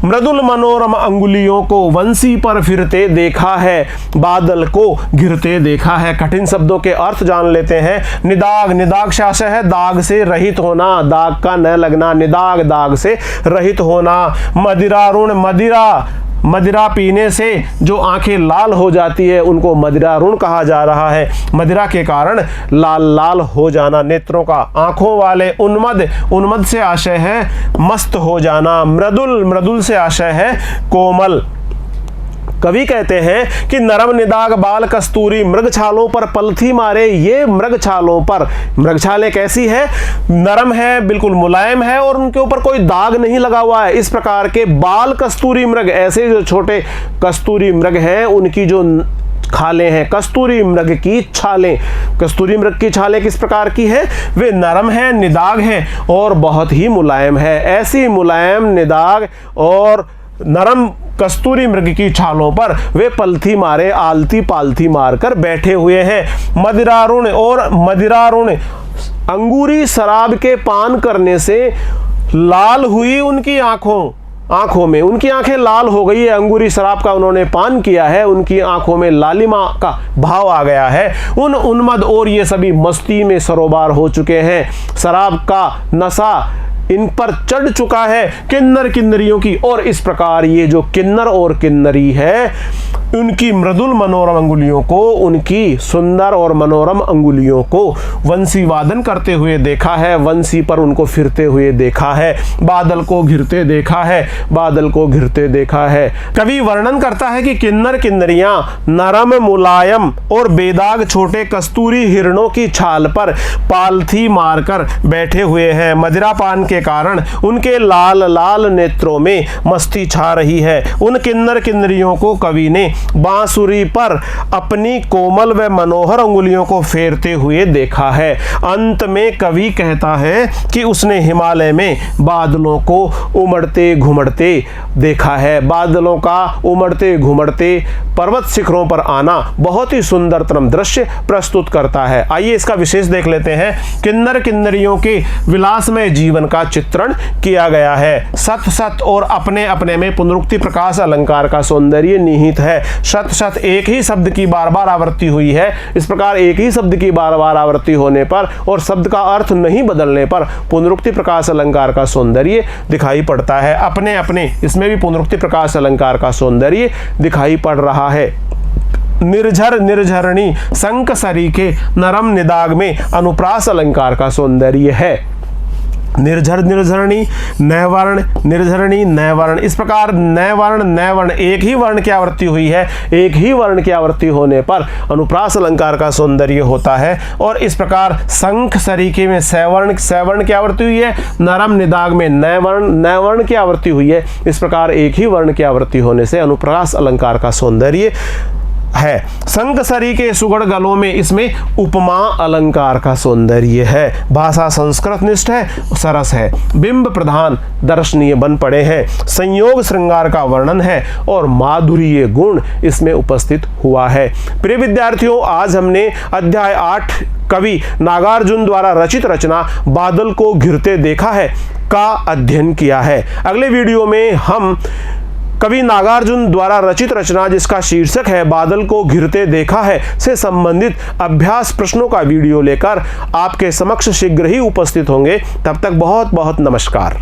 मृदुल मनोरम अंगुलियों को वंशी पर फिरते देखा है, बादल को घिरते देखा है। कठिन शब्दों के अर्थ जान लेते हैं। निदाग, निदाग शास्त्र है दाग से रहित होना, दाग का न लगना, निदाग दाग से रहित होना। मदिरारुण, मदिरा, मदिरा पीने से जो आंखें लाल हो जाती है उनको मदिरारुण कहा जा रहा है। मदिरा के कारण लाल लाल हो जाना नेत्रों का। आंखों वाले उन्मद, उन्मद से आशय है मस्त हो जाना। मृदुल, मृदुल से आशय है कोमल। कवि कहते हैं कि नरम निदाग बाल कस्तूरी मृग छालों पर पलथी मारे, ये मृग छालों पर, मृग छालें कैसी है, नरम है, बिल्कुल मुलायम है और उनके ऊपर कोई दाग नहीं लगा हुआ है। इस प्रकार के बाल कस्तूरी मृग, ऐसे जो छोटे कस्तूरी मृग हैं उनकी जो खालें हैं, कस्तूरी मृग की छालें, कस्तूरी मृग की छालें किस प्रकार की है, वे नरम है, निदाग है और बहुत ही मुलायम है। ऐसी मुलायम, निदाग और नरम कस्तूरी मृग की छालों पर वे पलथी मारे, आलती पालथी मारकर बैठे हुए हैं। मदिरारुण, और मदिरारुण अंगूरी शराब के पान करने से लाल हुई उनकी आंखों में, उनकी आंखें लाल हो गई है, अंगूरी शराब का उन्होंने पान किया है, उनकी आंखों में लालिमा का भाव आ गया है। उन उन्मद और ये सभी मस्ती में सरोबार हो चुके हैं, शराब का नशा इन पर चढ़ चुका है किन्नर किन्नरियों की। और इस प्रकार ये जो किन्नर और किन्नरी है उनकी मृदुल मनोरम अंगुलियों को, उनकी सुंदर और मनोरम अंगुलियों को वंशी वादन करते हुए देखा है, वंशी पर उनको फिरते हुए देखा है, बादल को घिरते देखा है, बादल को घिरते देखा है। कवि वर्णन करता है कि किन्नर किन्नरियां नरम मुलायम और बेदाग छोटे कस्तूरी हिरणों की छाल पर पालथी मारकर बैठे हुए हैं। मदिरा पान के कारण उनके लाल लाल नेत्रों में मस्ती छा रही है। उन किन्नर किन्नरियों को कवि ने बांसुरी पर अपनी कोमल व मनोहर अंगुलियों को फेरते हुए देखा है। अंत में कवि कहता है कि उसने हिमालय में बादलों को उमड़ते घुमड़ते देखा है। बादलों का उमड़ते घुमड़ते पर्वत शिखरों पर आना बहुत ही सुंदरतम दृश्य प्रस्तुत करता है। आइए इसका विशेष देख लेते हैं। किन्नर किन्नरियों के विलासमय जीवन का चित्रण किया गया है। सत सत और अपने अपने में पुनरुक्ति प्रकाश अलंकार का सौंदर्य निहित है। शत शत एक ही शब्द की बार बार आवृत्ति हुई है। इस प्रकार एक ही शब्द की बार बार आवृत्ति होने पर और शब्द का अर्थ नहीं बदलने पर पुनरुक्ति प्रकाश अलंकार का सौंदर्य दिखाई पड़ता है। अपने अपने इसमें भी पुनरुक्ति प्रकाश अलंकार का सौंदर्य दिखाई पड़ रहा है। निर्झर निर्झरणी शंख सरीखे नरम निदाग में अनुप्रास अलंकार का सौंदर्य है। निर्झर निर्झरणी नैवर्ण, निर्झरणी नैवर्ण, इस प्रकार नैवर्ण नैवर्ण एक ही वर्ण की आवृत्ति हुई है। एक ही वर्ण की आवृत्ति होने पर अनुप्रास अलंकार का सौंदर्य होता है। और इस प्रकार शंख सरीखे में सैवर्ण, सैवर्ण की आवृत्ति हुई है। नरम निदाग में नैवर्ण, नैवर्ण की आवृत्ति हुई है। इस प्रकार एक ही वर्ण की आवृत्ति होने से अनुप्रास अलंकार का सौंदर्य है। संग सरी के सुगढ़ गलों में इसमें उपमा अलंकार का सौंदर्य है। भाषा संस्कृत निष्ठ है, सरस है, बिंब प्रधान दर्शनीय बन पड़े हैं। संयोग श्रृंगार का वर्णन है और माधुर्य गुण इसमें उपस्थित हुआ है। प्रिय विद्यार्थियों, आज हमने अध्याय 8 कवि नागार्जुन द्वारा रचित रचना बादल को घिरते देखा है का अध्ययन किया है। अगले वीडियो में हम कवि नागार्जुन द्वारा रचित रचना जिसका शीर्षक है बादल को घिरते देखा है से संबंधित अभ्यास प्रश्नों का वीडियो लेकर आपके समक्ष शीघ्र ही उपस्थित होंगे। तब तक बहुत बहुत नमस्कार।